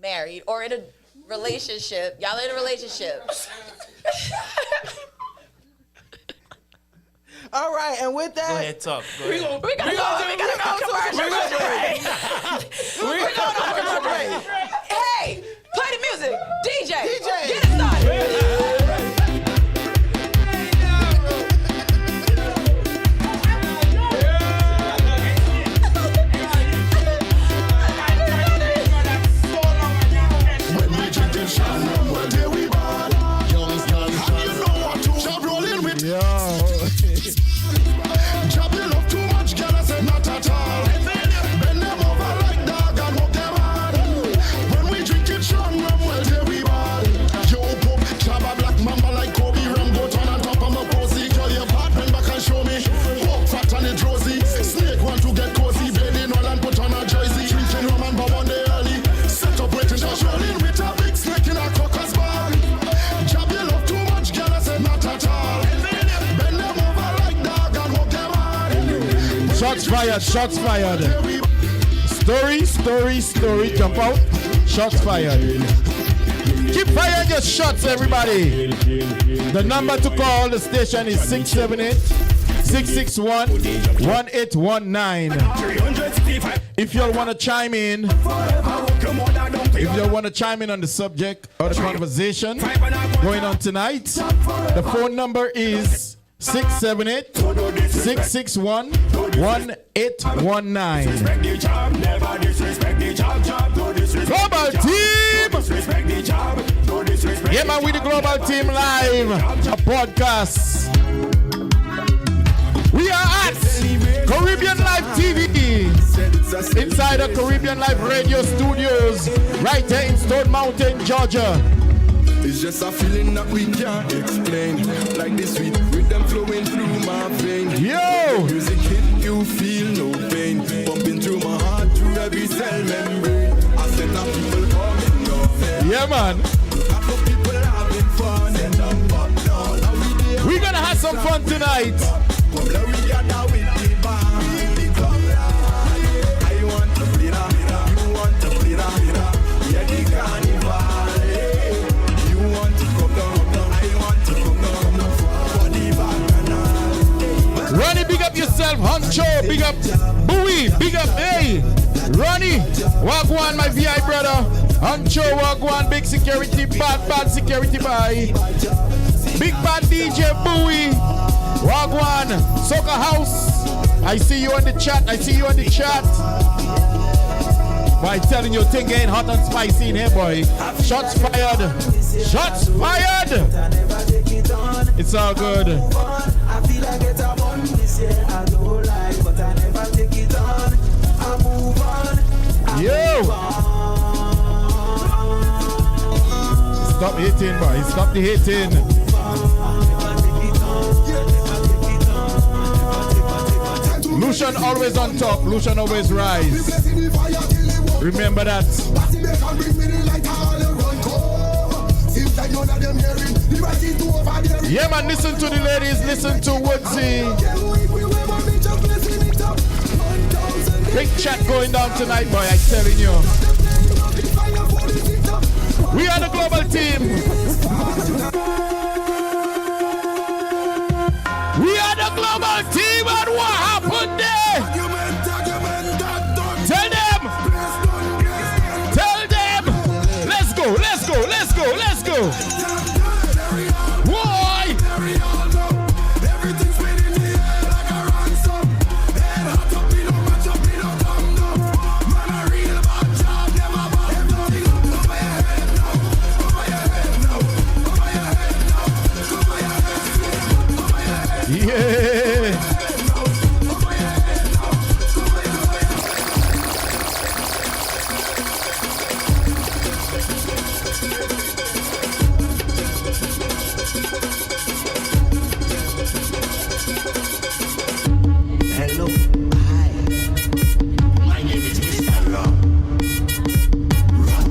married or in a relationship. Y'all in a relationship. All right, and with Go that, ahead, talk. Go ahead. We gotta go to our commercial break. We're going to our commercial break. Hey, play the music. DJ, get it started. When we drink and shine, well, there we ball. Youngsters, and you know what to job rolling with. Job you love too much, girl, I say not at all. Bend them over like dog and walk them hard. When we drink it, shine, well, there we ball. Yo, pop, job a black mamba like Kobe Ram, go turn on top of my posy. Girl, your part, bend back and show me. Walk fat and it rosy. Snake want to get cozy, bathing all and put on a jersey. Drinking rum and but one day early. Set up waiting, just rolling with a big snake in a crocus bar. Job you love too much, girl, I say not at all. Bend them over like dog and walk them hard. Shots fired, shots fired. Story, jump out. Shots fired. Keep firing your shots, everybody. The number to call the station is 678-661-1819. If y'all want to chime in, on the subject or the conversation going on tonight, the phone number is 678-661-1819. Global team! Yeah, man, we the global team live. A podcast. We are at Caribbean Life TV inside the Caribbean Life Radio Studios right here in Stone Mountain, Georgia. It's just a feeling that we can't explain. Like this sweet rhythm flowing through my veins. Yo! Music hit, you feel no pain. Pumping through my heart, through every cell membrane. I set up people coming off. Yeah, man. People having fun. We're gonna have some fun tonight. Ronnie, big up yourself. Honcho, big up. Bowie, big up. Hey, Ronnie, Wagwan, my VI brother. Honcho, Wagwan, big security, bad security, bye. Big bad DJ Bowie, Wagwan, Soca House. I see you on the chat. Boy, I'm telling you, thing ain't hot and spicy in here, boy. Shots fired. It's all good. I feel like it's a bun this year. I don't like, but I never take it on. I move on. Yo! Stop hitting, boy. Stop the hitting. Lucian always on top. Lucian always rise. Remember that. Yeah, man, listen to the ladies, listen to Woodsy. Big chat going down tonight, boy, I'm telling you. We are the global team. We are the global team, and what happened there? Tell them. Let's go. Why? Yeah. Hello, hi. My name is Mr. Ron. Run.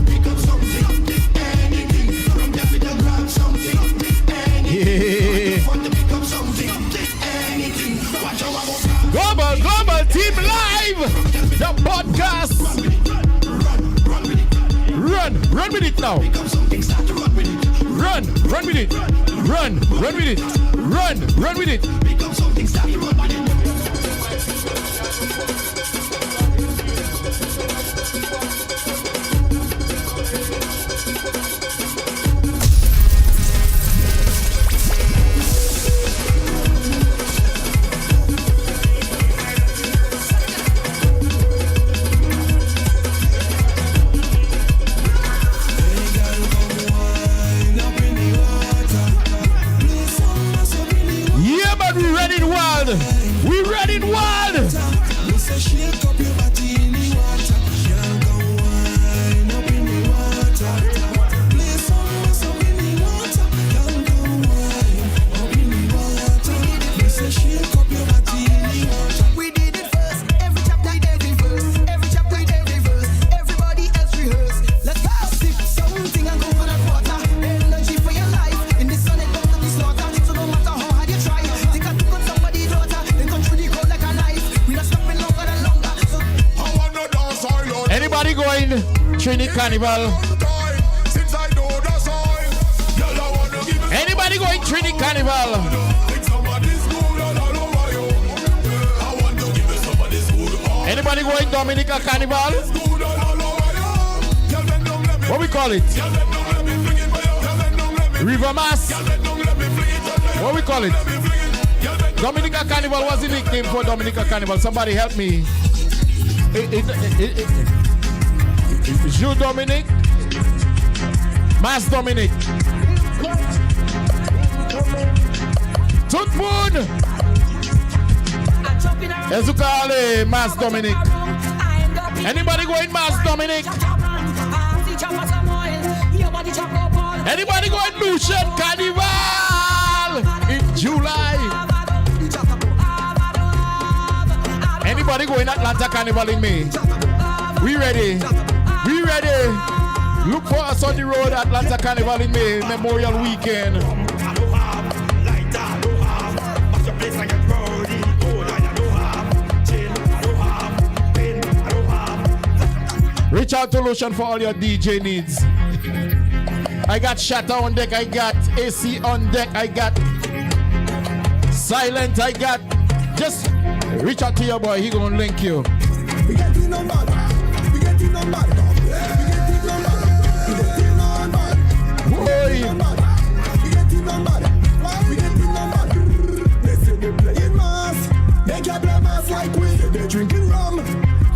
Pick up something, anything. From the middle, grab something, anything. Want to pick up something, anything. Watch out, Global team live. The podcast. Run with it now. Run with it. Run with it. Run with it. Become something, start to run with it. Yeah, but we ready in wild. We ready in wild. Shake up your body in the water. Girl, go wine up in the water. Play some in the water. Girl, go wine up in the water. Me say shake up your body in the water. We did it first. Every chapter we did it first. Every chapter we did it first. Everybody else rehearse. Let's go. Sip something and go for that water. Energy for your life. In the sun it comes to the slaughter. So no matter how hard you try, think I took on somebody's daughter. Then come through the cold like a knife. We not stopping longer than longer. So Anybody going Trini Carnival? Anybody going Trini Carnival? Anybody going Dominica Carnival? What we call it? River Mass. What we call it? Dominica Carnival. What's the nickname for Dominica Carnival? Somebody help me. Jules Dominic. Mass Dominic. Tout Moon. Ezukale, Mass Dominic. Anybody going Mass Dominic? Anybody going Lucian Carnival in July? Anybody going Atlanta Carnival in May? We ready? We ready? Look for us on the road, Atlanta Carnival in May, Memorial Weekend. Reach out to Lucian for all your DJ needs. I got Shatter on deck, I got AC on deck, I got Silent, I got. Just reach out to your boy, he gonna link you. We get the number. We get the number. We get the number. We get the number. Boy. We get the number. We get the number. They say they playing mass. They can't play mass like we. They drinking rum.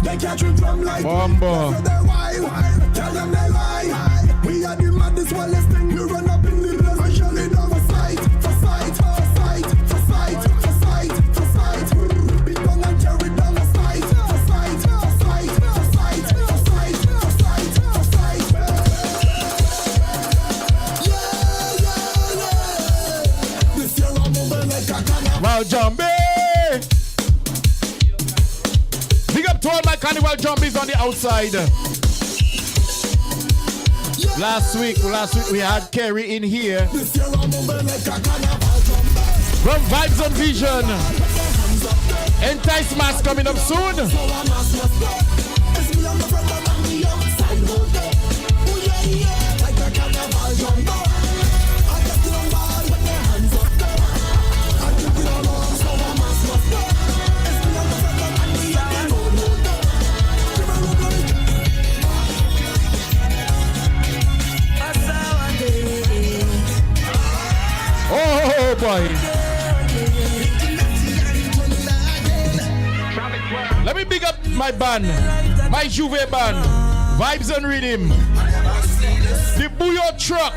They can't drink rum like Bumbo. we. So they wild. Tell them they lie. We are the maddest, wildest thing. We run up in the place. We shall it down for sight. For sight. For sight. For sight. For sight. For sight. Big bang and carry down the sight. For sight. For sight. For sight. For sight. For sight. For sight. Yeah. This year I'm moving like a carnival. Wow, Jumbie! Big up to all my carnival jumbies on the outside. Last week we had Kerry in here. This year I'm moving like a carnival. From Vibes and Vision. Entice Mass coming up soon. Oh boy. Let me big up my band, my Juve band, Vibes and Rhythm. The Bouillon truck.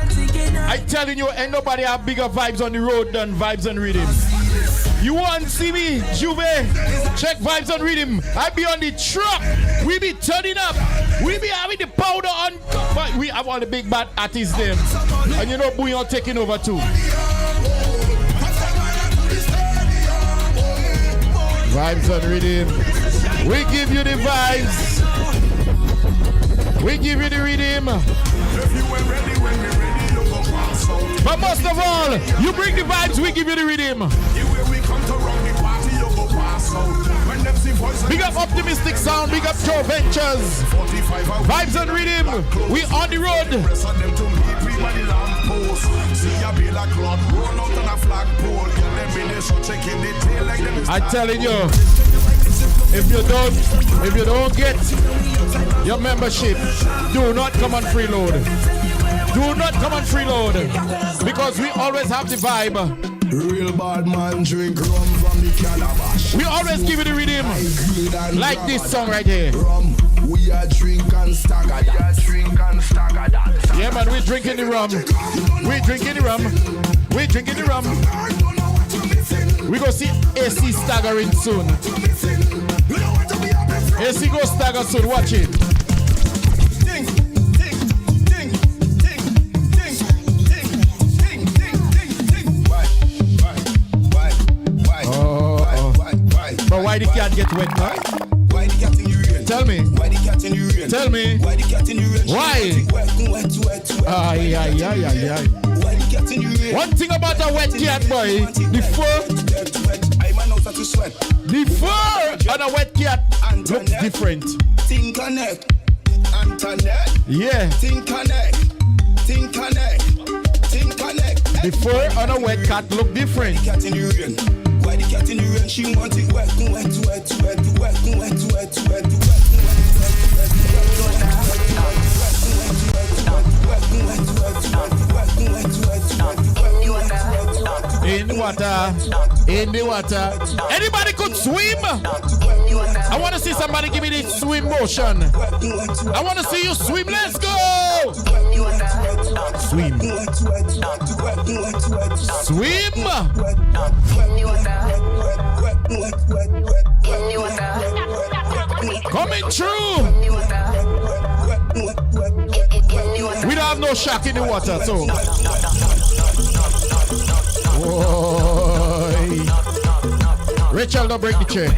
I telling you, ain't nobody have bigger vibes on the road than Vibes and Rhythm. You want to see me, Juve? Check Vibes and Rhythm. I be on the truck. We be turning up. We be having the powder on. But we have all the big bad artists them. And you know Bouillon taking over too. Vibes and Rhythm. We give you the vibes. We give you the rhythm. But most of all, you bring the vibes, we give you the rhythm. Big up Optimistic Sound, big up Joe Ventures. Vibes and Rhythm, we on the road. I'm telling you, if you don't get your membership, do not come on freeload. Do not come on freeload, because we always have the vibe. Real bad man drink rum from the calabash. We always give you the rhythm, like this song right here. We are drink and stagger that. Yeah man, we drinking the rum. We drinking the rum. We drinking the rum. We go see AC staggering soon. AC go stagger soon, watch it. But why the cat get wet, huh? Why the cat in the rain? Tell me. Why the cat in the rain? Tell me. Why the cat in the rain? Why? Wet. Aye. Why the cat in the rain? One thing about a wet cat, boy, the fur. I man out to sweat. The fur on a wet cat looks different. Think connect. Antoinette. Yeah. Think connect. Think connect. Think connect. The fur on a wet cat look different. Why the cat in the rain? Why the cat in the rain? She want it wet. water. In the water. Anybody could swim? I want to see somebody give me this swim motion. I want to see you swim. Let's go. Swim. Swim. Coming true. We don't have no shark in the water, so. Boy. Rachel, don't break the chair.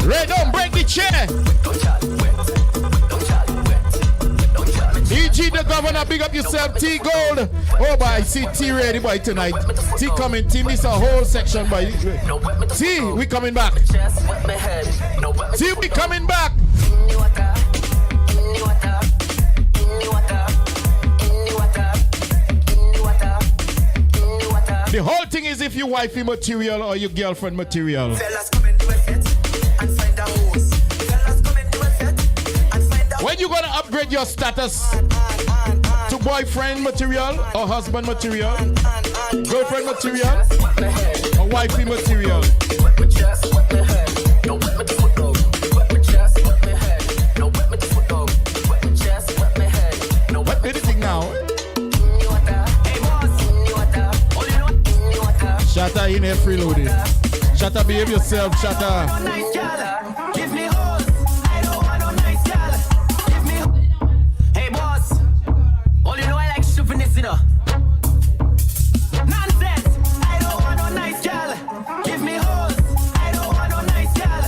Ray, don't break the chair. EG the governor, big up yourself, T Gold. Oh boy, I see T ready boy tonight. T coming, T miss a whole section boy. T, we coming back. T, we coming back. The whole thing is if you wifey material or your girlfriend material. When you gonna upgrade your status to boyfriend material or husband material, girlfriend material or wifey material? What did you think now? Shatta in here freeloading. Shatta, behave yourself, Shatta. Give me hose. I don't want no nice gal. Give me. Hey boss. All you know I like stupidness, you know. Nonsense. I don't want no nice gal. Give me hose. I don't want no nice gal.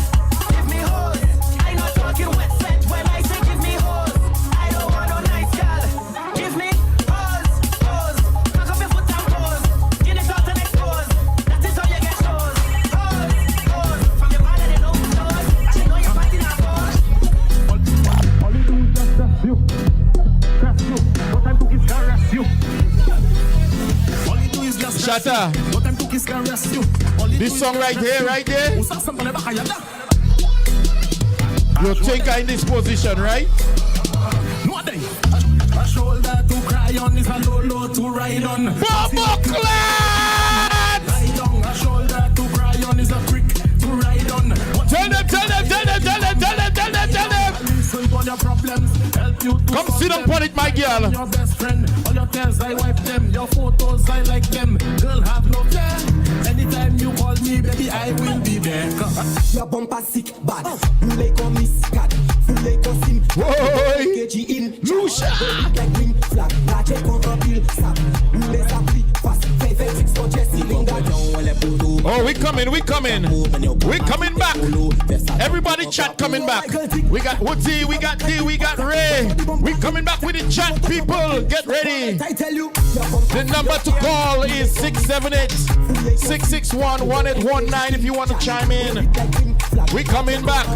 Give me hose. I not talking wet set when I say give me hose. I don't want no nice gal. Give me hose. Hose. Knock up your foot and pose. Get it out and expose. That is how you get shows. Hose. Hose. From your body they know who knows. You know you're fighting our cause. All you do is just trust you. Trust you. What time to kiss caress you. All you do is just Shatta. what time to kiss caress you. This song right here, right there. You think I'm in this position, right? No day. A shoulder to cry on is a low to ride on. Bumbo Clad! Ride on. A shoulder to cry on is a crick to ride on. Tell them. Listen to your problems. Help you to Come sit down on it, my girl. your best friend. All your tears I wipe them. Your photos I like them. Girl have no fear. Anytime you call me, baby, I will be there. Your bumper sick bad. You like a miscad. You like a sim. Boy. KG in. Lucia. Like green flag. La check on the bill. Sap. You let a flip fast. 5 for Jesse Linda. Oh, we coming. We coming back. Everybody chat coming back. We got Woody, we got D, we got Ray. We coming back with the chat, people. Get ready. The number to call is 678-661-1819 if you want to chime in. We coming back.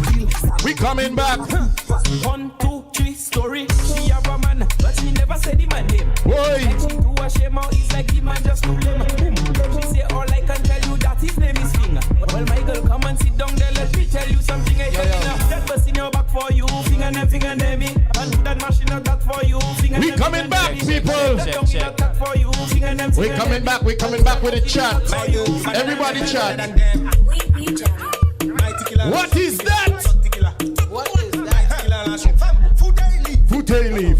We coming back. 1, 2, 3 story. She have a man, but she never said the man name. Boy. To a shame out, it's like the man just to blame. She say all I can tell you that his name is Finger. Well, my girl, come and sit down there. Let me tell you something. That bust in your back for you. Finger and me. And do that machine out that for you. We coming back, people. We coming back. We coming back with a chat. Everybody chat. What is that? What is that? Futeli.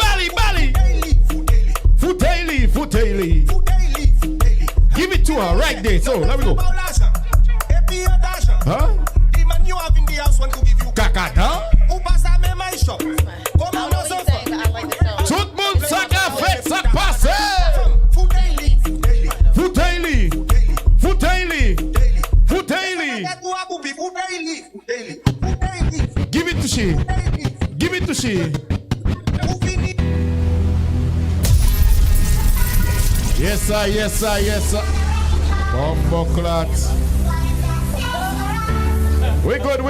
Bali. Futeli. Give it to her right there. So let me go. Huh? Kakata? Tout le monde ça qu'a fait, ça passe. Futeli. Give it to she. Yes, sir. Bumbo clot. We're good.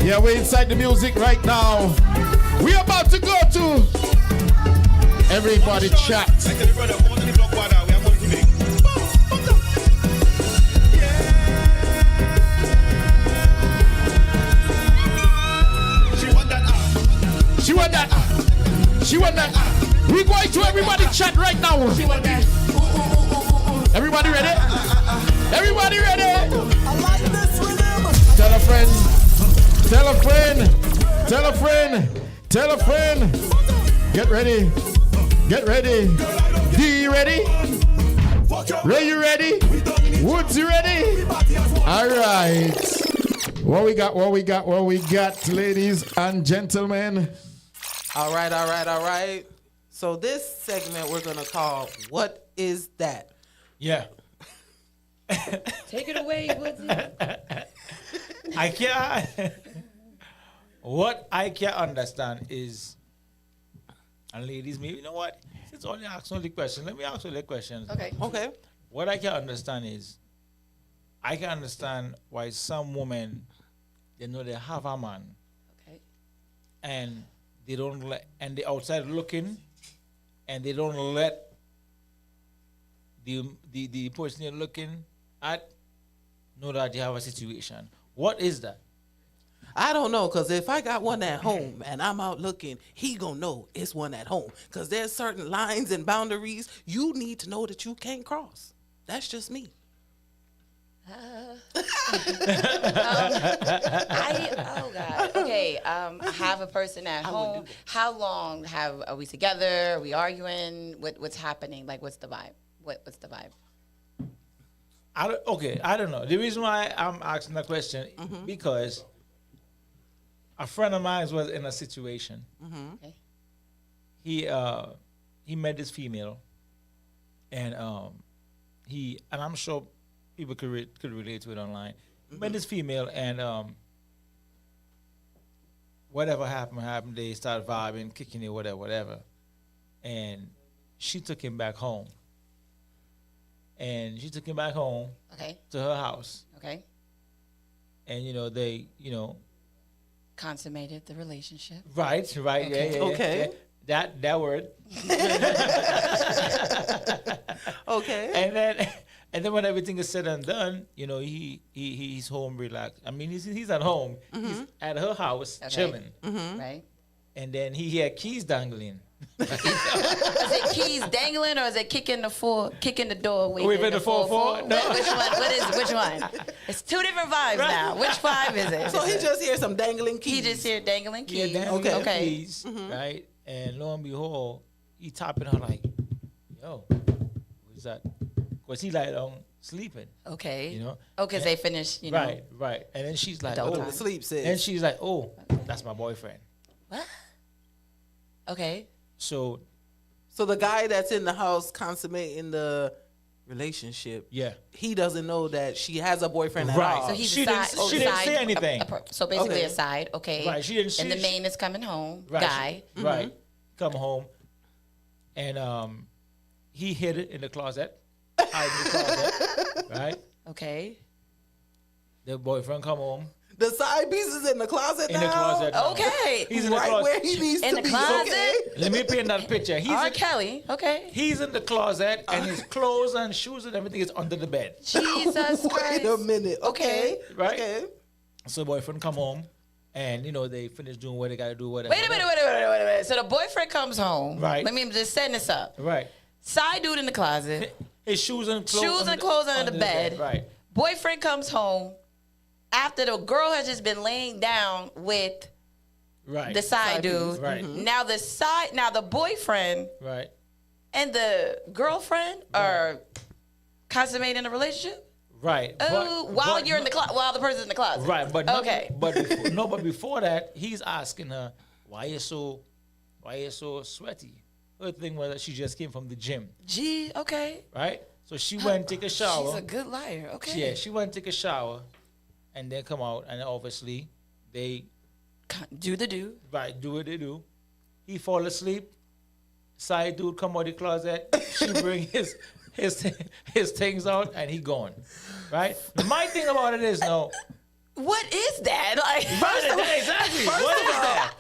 Yeah, we're inside the music right now. We about to go to everybody chat. She want that. She want that. We going to everybody chat right now. Everybody ready? Everybody ready? I like this rhythm. Tell a friend. Tell a friend. Tell a friend. Tell a friend. Get ready. Get ready. D, you ready? Ray, you ready? Woods, you ready? All right. What we got, ladies and gentlemen? All right. So this segment we're going to call What Is That? Yeah. Take it away, Woodsy. I can't. What I can't understand is, and ladies, maybe you know what? It's only asking the question. Let me ask you the question. Okay. What I can understand is, I can understand why some women, they know they have a man, Okay. and they don't let, and they outside looking, and they don't let the person you're looking at know that you have a situation. What is that? I don't know, because if I got one at home and I'm out looking, he gonna know it's one at home. Because there's certain lines and boundaries you need to know that you can't cross. That's just me. Oh God. Okay. I have a person at home. How long are we together? Are we arguing? What's happening? Like, what's the vibe? What's the vibe? I don't know. The reason why I'm asking that question because a friend of mine was in a situation. Okay. He met this female, and I'm sure people could relate to it online. He met this female, and whatever happened. They started vibing, kicking it, whatever. And she took him back home. Okay. To her house. Okay. And they Consummated the relationship. Right. Okay. Yeah. Okay. That word. Okay. And then when everything is said and done, he's home relaxed. I mean, he's at home. He's at her house chilling. Right. And then he had keys dangling. Is it keys dangling or is it kicking the door? Waving the 4-4? No. Which one? It's two different vibes now. Which vibe is it? So he just hears some dangling keys. He just hear dangling keys. Yeah, dangling Okay. keys, right? And lo and behold, he tapping her like, yo, what's that? Because he like sleeping. Okay. Oh, because they finished, Right. And then she's like, Adult oh, time. Sleep sis. and she's like, oh, that's my boyfriend. What? Okay. So the guy that's in the house consummating the relationship, yeah, he doesn't know that she has a boyfriend Right. at all. So he's She a didn't- side. she didn't say anything. So basically Okay. a side. Okay. Right, she didn't- And the she- main is coming home. right, Guy. right, come home, and he hid it in the closet, right? Okay. The boyfriend come home The side piece is in the closet in now? the closet. now. Okay. He's in the Right closet. where he needs In to the be. closet? Okay? Let me paint that picture. R. Kelly. Okay. He's in the closet, and his clothes and shoes and everything is under the bed. Jesus Christ. Wait a minute. Okay. Right? Okay. So boyfriend come home, and they finish doing what they gotta do. Whatever. Wait a minute. So the boyfriend comes home. Right. Let me just setting this up. Right. Side dude in the closet. His shoes and clothes. Shoes and clothes under the bed. Right. Boyfriend comes home after the girl has just been laying down with Right. the side dude. Right. Now the boyfriend Right. and the girlfriend are consummating a relationship. Right. Oh, while you're in the while the person's in the closet. Right. But okay. But before that, he's asking her, why you so sweaty? Her thing was that she just came from the gym. Gee. Okay. Right. So she went and take a shower. She's a good liar. Okay. Yeah. She went and take a shower, and then come out, and obviously they do the do. Right. Do what they do. He fall asleep. Side dude come out the closet. She bring his things out, and he gone. Right. My thing about it is now, What is that? Like, Exactly.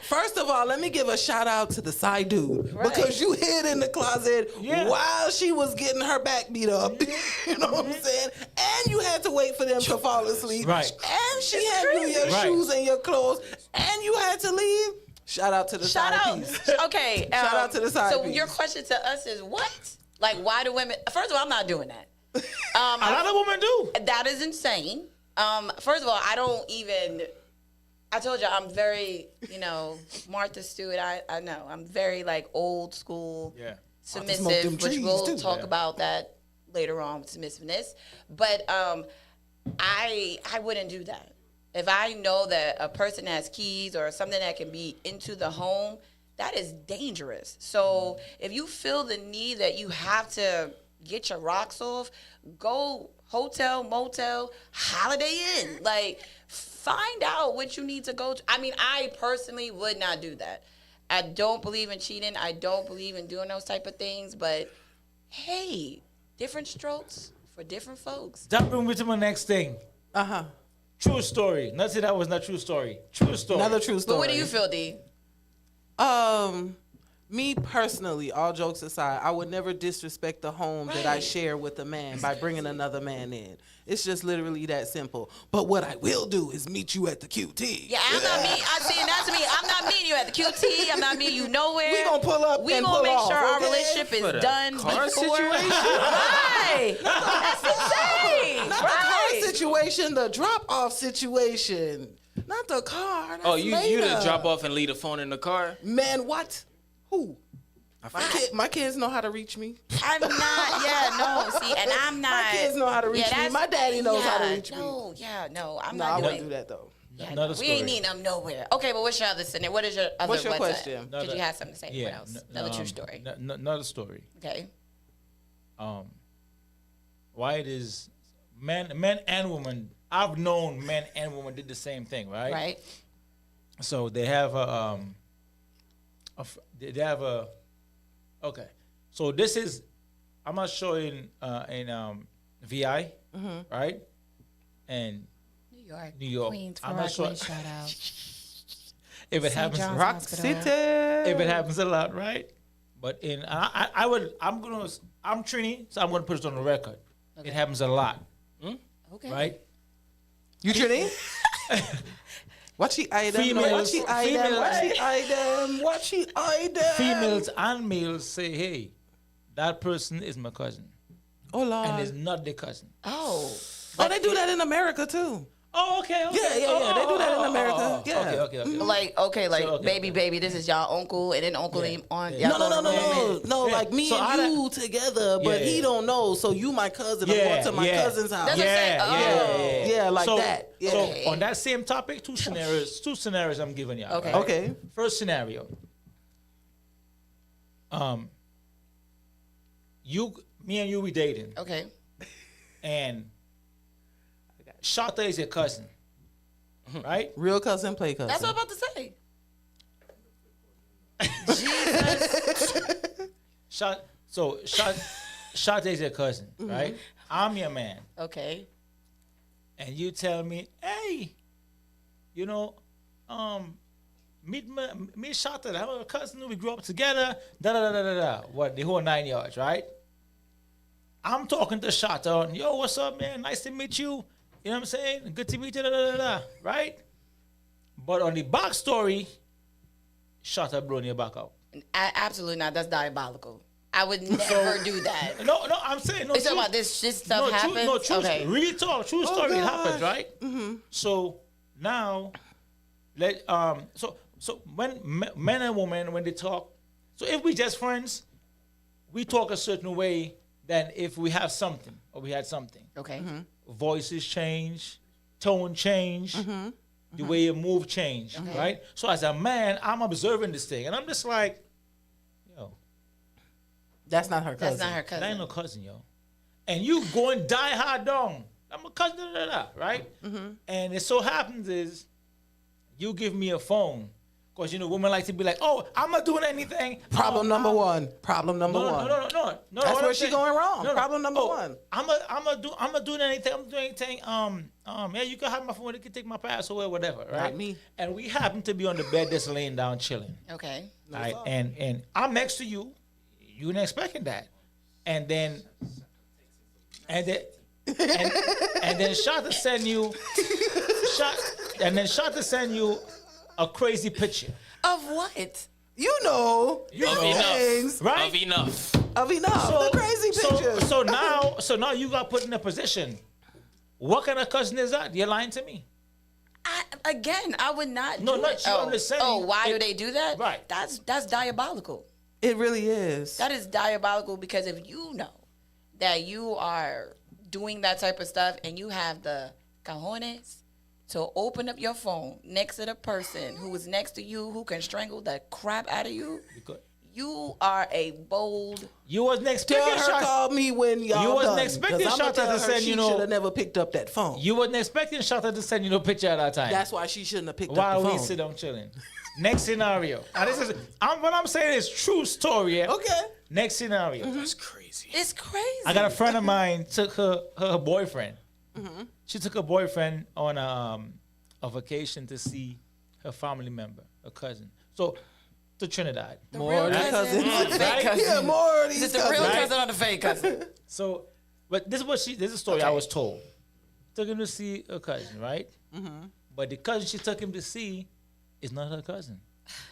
First of all, let me give a shout out to the side dude because you hid in the closet while she was getting her back beat up. You know what I'm saying? And you had to wait for them to fall asleep. Right. And she had you your shoes and your clothes, and you had to leave. Shout out to the side piece. Okay. Shout out to the side So piece. your question to us is what? Like, why do women? First of all, I'm not doing that. A lot of women do. That is insane. First of all, I don't even. I told you I'm very, Martha Stewart. I know I'm very like old school, submissive, which we'll talk about that later on with submissiveness. But I wouldn't do that. If I know that a person has keys or something that can be into the home, that is dangerous. So if you feel the need that you have to get your rocks off, go hotel, motel, Holiday Inn. Like, find out what you need to go to. I mean, I personally would not do that. I don't believe in cheating. I don't believe in doing those type of things. But, hey, different strokes for different folks. That brings me to my next thing. Uh-huh. True story. Not say that was not true story. True story. Another true story. But what do you feel, D? Me personally, all jokes aside, I would never disrespect the home that I share with a man by bringing another man in. It's just literally that simple. But what I will do is meet you at the QT. Yeah, I'm not meeting. I see, and that's me. I'm not meeting you at the QT. I'm not meeting you nowhere. We gonna pull up. We and gonna pull make off, sure our okay? relationship is done car before. situation? Right. That's insane. Not the car situation, the drop-off situation. Not the car. That's You later. to drop off and leave the phone in the car? Man, what? Who? My kids know how to reach me. I'm not. Yeah, no. See, and I'm not. My kids know how to reach me. that's- My daddy knows how to reach me. No, I'm No, not I doing wouldn't do that though. Yeah, Another we story. ain't needing them nowhere. Okay, but what's your other scenario? What is your other What's your website? question? Did you have something to say? Yeah. What else? Another true story. Another story. Okay. Why it is men and women. I've known men and women did the same thing, right? Right. So they have they have a. Okay, so this is. I'm not showing in VI, right? And New York. Queens, I'm not sure Rockaway, shout out. if it St. happens. John's Rock Hospital. City. If it happens a lot, right? But I'm Trini, so I'm gonna put it on the record. It happens a lot, Okay. right? You Trini? Watch the item. Females- Watch the item. Watch the item. Watch the item. Females and males say, "Hey, that person is my cousin," Oh Lord. and it's not their cousin. Oh. Oh, they do that in America too. Oh, okay. Yeah. They do that in America. Yeah. Okay. Like, So, baby, this is y'all uncle, and then uncle Yeah. on. Yeah. No. Yeah. Like me So and I you together, but Yeah. he don't know. So you my cousin. I'm going to my cousin's house. That's what I'm saying. Yeah, like so, that. Yeah. So on that same topic, two scenarios I'm giving you. Okay. Right? Okay. First scenario. Me and you, we dating, Okay. and Shata is your cousin, right? Real cousin, play cousin. That's what I'm about to say. Shata is your cousin, right? I'm your man, Okay. and you tell me, hey, meet Shata. I'm a cousin. We grew up together. What, the whole 9 yards, right? I'm talking to Shata. And, yo, what's up, man? Nice to meet you. You know what I'm saying? Good to meet you. Right? But on the backstory, Shata blowing your back out. Absolutely not. That's diabolical. I would never do that. No, I'm saying no. It's talking about this stuff happens? True, Okay. real talk, true story. It happens, right? Mm-hmm. So now, so when men and women when they talk, so if we just friends, we talk a certain way than if we have something or we had something. Okay. Voices change, tone change, the way you move change, right? So as a man, I'm observing this thing, and I'm just like, yo, That's not her cousin. That's not her cousin. that ain't no cousin, yo. And you go and die hard down. I'm a cousin, right? And it so happens is you give me a phone, Because, women like to be like, oh, I'm not doing anything. Problem number one. Problem number one. No. That's where she going wrong. Problem number one. I'm not doing anything. I'm doing anything. Yeah, you can have my phone. You can take my password or whatever, right? Not me. And we happen to be on the bed just laying down chilling. Okay. Right. And I'm next to you. You weren't expecting that. And then Shanta send you a crazy picture. Of what? You know things. Right? Of enough. The crazy pictures. So now you got put in a position. What kind of cousin is that? You're lying to me. I would not. No, do not it. you. I'm just saying. Oh, why do they do that? Right. That's diabolical. It really is. That is diabolical because if you know that you are doing that type of stuff and you have the cojones to open up your phone next to the person who is next to you who can strangle the crap out of you, you are a bold. You wasn't expecting Tell her call me when y'all You wasn't done, expecting 'cause I'ma Shanta tell to her send she should have never picked up that phone. You wasn't expecting Shanta to send you no picture at that time. That's why she shouldn't have picked While up the we phone. sit down chilling. Next scenario. Now this is what I'm saying is true story. Yeah? Okay. Next scenario. That's crazy. It's crazy. I got a friend of mine took her boyfriend. She took her boyfriend on a vacation to see her family member, a cousin. So to Trinidad. More than cousins. Right? Yeah, more of these Is it the real cousins. cousin or the fake cousin? So, but this is a story I was told. Took him to see a cousin, right? But the cousin she took him to see is not her cousin.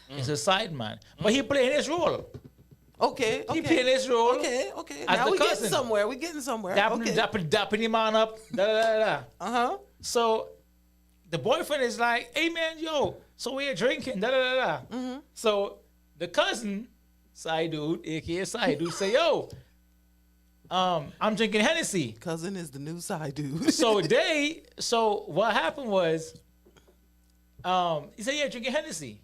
It's a side man. But he playing his role. Okay. He playing his role. Okay. as Now the we getting cousin. somewhere. We getting somewhere. Dapping him on up. Uh-huh. So the boyfriend is like, hey man, yo, so we're drinking. So the cousin, side dude, aka side dude, say, yo, I'm drinking Hennessy. Cousin is the new side dude. So what happened was, he said, yeah, drinking Hennessy.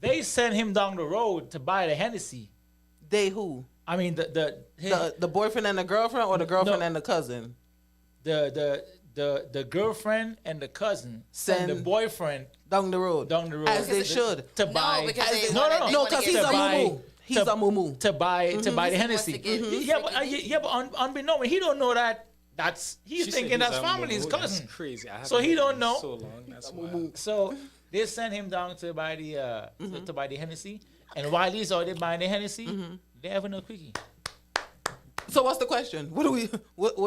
They sent him down the road to buy the Hennessy. They who? I mean The boyfriend and the girlfriend, or the girlfriend and the cousin? The girlfriend and the cousin send the boyfriend down the road. As they should. To buy. because No, because he's a moo-moo. He's a moo-moo. To buy the Hennessy. But unbeknown, he don't know that. He's thinking that's family's cousin. That's crazy. So he don't know. So long. That's wild. So they send him down to buy the to buy the Hennessy, and while he's out there buying the Hennessy, they having a quickie. So what's the question? What are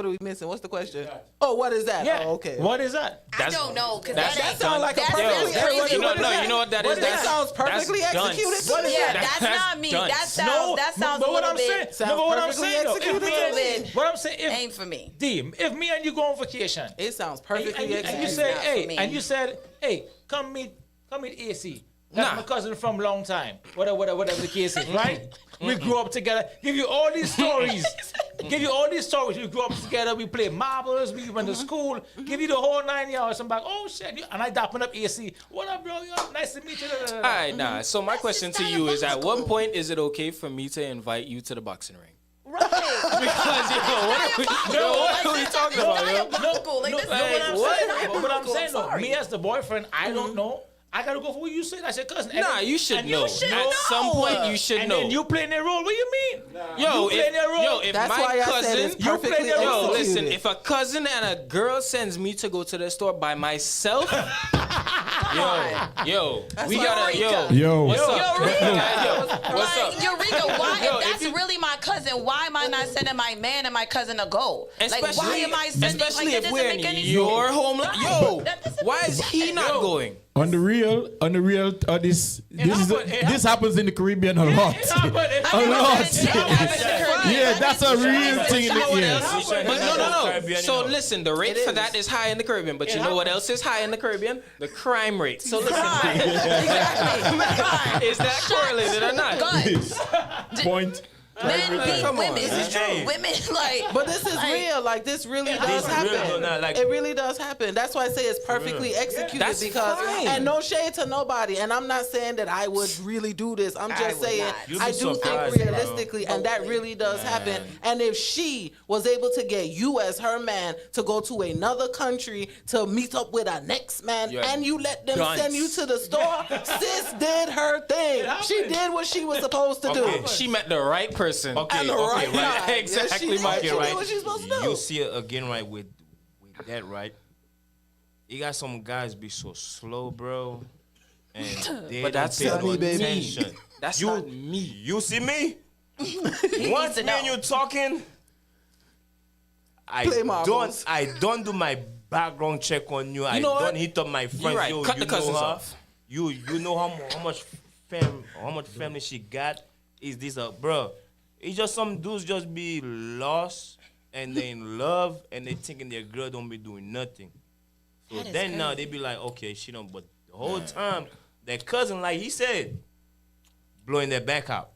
we missing? What's the question? Oh, what is that? Yeah. Oh, okay. What is that? I don't know because That that sounds like a that's perfectly crazy. You know what that is? That sounds perfectly executed. What is Yeah, that? that's not me. That sounds but a what little I'm saying, bit. Sounds no, but what I'm perfectly saying, though, executed. what I'm saying, if Ain't for me. D, if me and you go on vacation, It sounds and perfectly you executed. say, Not for hey, me. and you said, hey, come meet AC. That's Nah. my cousin from long time. Whatever the case is, right? We grew up together. Give you all these stories. We grew up together. We played marbles. We went to school. Give you the whole 9 yards. I'm like, oh shit. And I dapping up AC. What up, bro? Yo, nice to meet you. All right, nah. So my question to you is: at what point is it okay for me to invite you to the boxing ring? Right. Because what are we talking about, yo? Diabolical. Like, this is But I'm diabolical. saying, though, sorry. me as the boyfriend, I don't know. I gotta go for what you said. That's your cousin. And Nah, then- you should and know. At some point, you should and know. then you playing that role. What you mean? Yo, you playing that role. if That's my why I said cousin, it's perfectly play the role. listen, executed. if a cousin and a girl sends me to go to the store by myself, yo, we gotta, Yo. what's up? Eureka. What's Like, up? Eureka, why? Yo, If if that's you- really my cousin, why am I not sending my man and my cousin to go? Like, why am I sending? especially like, if that we're doesn't in make any your sense. homeland. Right. Yo, That doesn't why make is he sense. not going? On the real, this happens in the Caribbean a lot. A lot. Yeah, that's a real thing in the But no. Caribbean, So you know. listen, the rate for that is high in the Caribbean. But you know what else is high in the Caribbean? The crime rate. So listen, Exactly. is that correlated or not? Guns. Point. Men beat come on. women. This is true. Women like. But this is real. Like this really does happen. It really does happen. That's why I say it's perfectly executed That's because fine. and no shade to nobody. And I'm not saying that I would really do this. I'm just saying I do think realistically, and that really does happen. And if she was able to get you as her man to go to another country to meet up with her next man, and you let them send you to the store, sis did her thing. She did what she was supposed to do. She met the right person. Okay, And the okay, right right. guy. Exactly, she Mike. did what she's supposed to do. You see it again, right, with that, right? You got some guys be so slow, bro. And they But that's don't not pay no me, baby. attention. That's you, not me. You see me? Once me and you talking, I don't do my background check on you. I don't hit up my friends. right. Yo, Cut the you cousins know her? off. You know how much family she got? Is this a bro? It's just some dudes just be lost and they in love and they thinking their girl don't be doing nothing. So then now they be like, okay, she don't. But the whole time, their cousin, like he said, blowing their back out.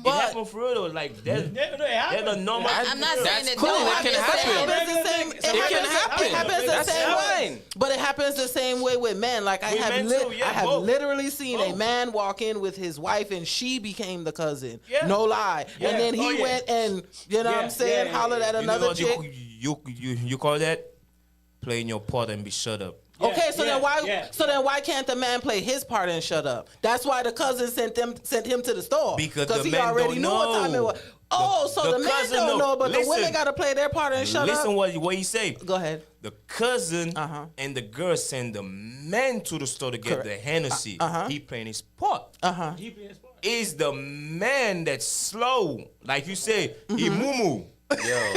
It happen for real though. Like that's the normal. I'm not saying that cool. don't It can happen. It can happen. It happens the That's same way. fine. But it happens the same way with men. Like I With have, men too, yeah, I have both. literally seen a man walk in with his wife, and she became the cousin. No lie. And then he went and you know what I'm saying, hollered at You know another what chick. you call that? Playing your part and be shut up. Okay, so then why can't the man play his part and shut up? That's why the cousin sent him to the store Because the he men already don't knew what time it know. was. Oh, so the men cousin don't know, but the women Listen. got to play their part and shut Listen up. what he say. Go ahead. The cousin and the girl send the man to the store to get the Hennessy. He playing his part. Is the man that's slow, like you say, he moo. Yo,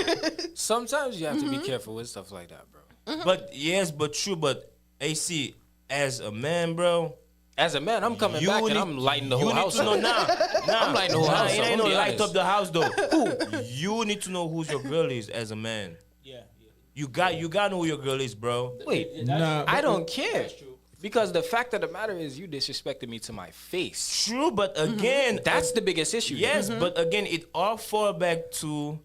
sometimes you have to be careful with stuff like that, bro. But yes, but true. But AC, as a man, bro. As a man, I'm coming back and I'm lighting the whole house up. You need to know I'm lighting the whole house it up. ain't I'm no be light honest. up the house though. You need to know who your girl is as a man. You got to know who your girl is, bro. Wait, I don't care. Because the fact of the matter is you disrespected me to my face. True, but again, that's the biggest issue. Yes, but again, it all fall back to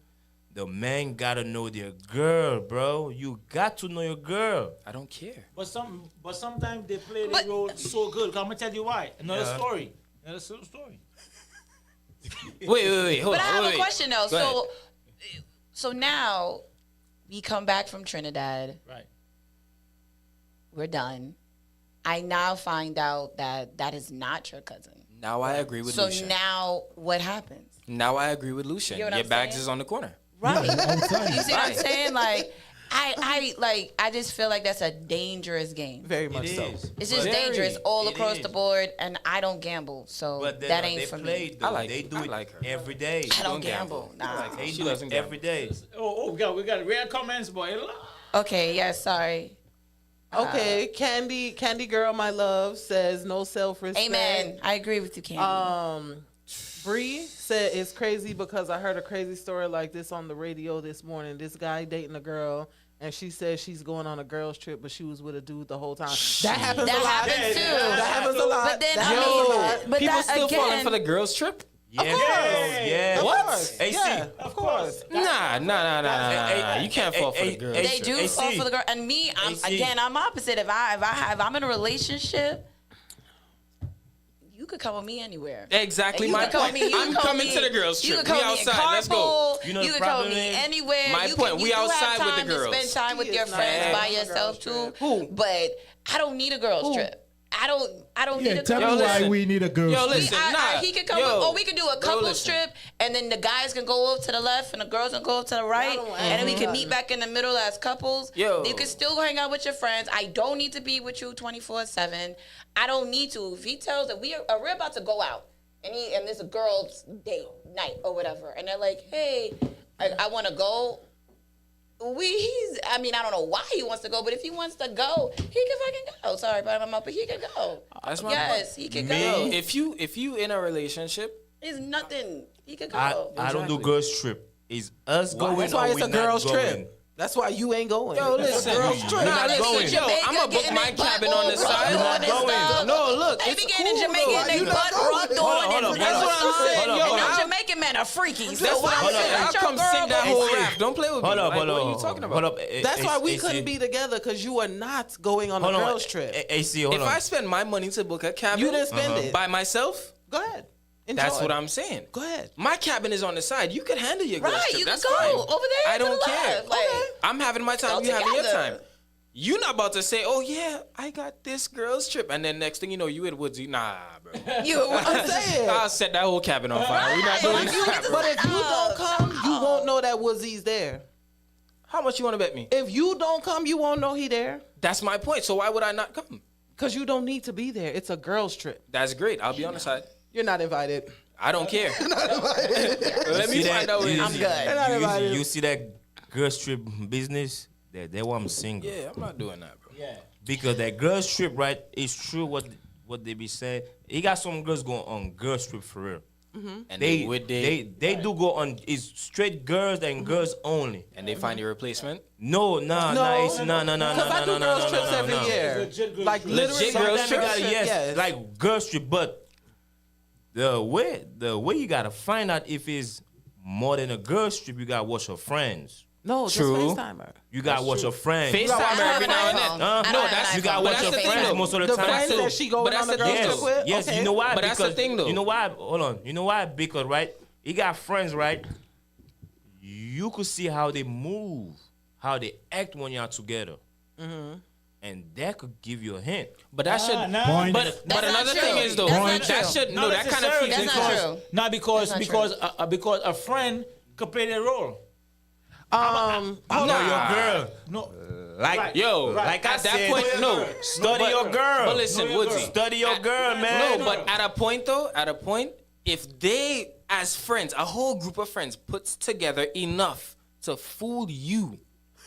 the man gotta know their girl, bro. You got to know your girl. I don't care. But sometimes they play the role so good. I'm gonna tell you why. Another story. Another story. Wait. Hold But on. I have wait. a question though. Go ahead. So now we come back from Trinidad. Right. We're done. I now find out that is not your cousin. Now I agree with Lucian. So now what happens? Now I agree with Lucian. You know what Your I'm bags saying? is on the corner. Right. You see what I'm saying? Like, I just feel like that's a dangerous game. Very much so. It's just dangerous all across the board, and I don't gamble, so But that ain't for me. They do it every day. I don't gamble. Nah. They do it every day. Oh, we got rare comments, boy. Okay, yes, sorry. Okay, Candy Girl, my love, says no self-respect. Amen. I agree with you, Candy. Bree said it's crazy because I heard a crazy story like this on the radio this morning. This guy dating a girl, and she says she's going on a girls trip, but she was with a dude the whole time. That happens a lot. Happens too. That happens a lot. But then, That I happens a mean, lot. but People that, still again, falling for the girls trip? Yes. What? AC. Yeah, of course. Nah. You can't fall for the girls. They do fall for the girl, and me, I'm opposite. If I'm in a relationship, you could come with me anywhere. Exactly You my could come point. with me- you I'm could come coming with to me- the girls You trip. could We come with me in outside. Let's go. carpool. You know the You could come problem with me is- anywhere. My You point, Can, we you outside do have with the time girls. to spend time with He your is not friends having by a yourself girls too. But I don't need a girls trip. I don't need a Tell girls me why trip. we need a girls Yo, trip. listen. He could come, or we could do a couples trip, and then the guys can go up to the left, and the girls can go up to the right, and then we can meet back in the middle as couples. Yo. You can still hang out with your friends. I don't need to be with you 24/7. I don't need to. If he tells that we're about to go out, and this is a girls' date night or whatever, and they're like, hey, I want to go. I don't know why he wants to go, but if he wants to go, he can fucking go. Sorry about my mouth, but he can go. That's my Yes, he can go. If you in a relationship, It's nothing. He could go. I don't do girls trip. It's us going. That's why or it's we a not girls going. trip. That's why you ain't going. Yo, listen. Nah, listen. Yo, I'm gonna book my cabin on the side. Not going. No, look. They It's be getting in cool, Jamaica though. and they You not butt going. rubbed Hold on on, and That's what I'm saying. Hold Yo, on, you know I'll- Jamaican men are freaky. So That's why what I'm saying. I'll let your come girl sing that go- whole rap. Don't play with me. Hold up, Like, hold what up. are you talking about? Hold up. That's why we AC. couldn't be together because you are not going on a girls trip. AC, hold If on. I spend my money to book a cabin, You didn't spend it. by myself. Go ahead. Enjoy. That's what I'm saying. Go ahead. My cabin is on the side. You can handle your girls Right, trip. you can That's go fine. over there I to don't the care. left, like- I'm having my time. Go You having your together. time. You're not about to say, "Oh yeah, I got this girls trip," and then next thing you know, you at Woodsy. Nah, bro. I'm saying. I'll set that whole cabin on fire. We're not doing that, bro. But if you don't come, you won't know that Woodsy's there. How much you want to bet me? If you don't come, you won't know he there. That's my point. So why would I not come? Because you don't need to be there. It's a girls trip. That's great. I'll be on the side. You're not invited. I don't care. Let me See that? find out. You- I'm good. You're not invited. You see that girls trip business? That's why I'm single. Yeah, I'm not doing that, bro. Yeah. Because that girls trip, right, is true what they be saying. You got some girls going on girls trip for real. And They would they do go on. It's straight girls and girls only. and they find your replacement. No, it's no. Because I do girls trips every year. Legit girls Like trip. literally Legit girls Sometimes you trips? gotta, yes, Yes. like girls trip, but the way you gotta find out if it's more than a girls trip, you gotta watch your friends. No, just True. FaceTimer. You gotta watch your friends. FaceTime I don't every have now an and iPhone. then. I No, don't have that's an you gotta iPhone. watch But your that's the friends thing, most of the The time. friends too. that she going But on that's the the girls thing, trip though. with? Yes, Okay. you know why? But that's the Because thing, though. You know why? Hold on. You know why? Because right, he got friends, right? You could see how they move, how they act when y'all together, and that could give you a hint. But that should. Nah. But That's another not thing true. is though, That's not that true. should no, that kind of necessarily. feeds That's into not it. true. Not because a friend could play their role. Hold No, on. your girl. No. Like Right. Yo, like I at that said, point, no. study But- your girl. But listen, Know your Woodsy. girl. Study your girl, man. No, but at a point though, if they as friends, a whole group of friends puts together enough to fool you,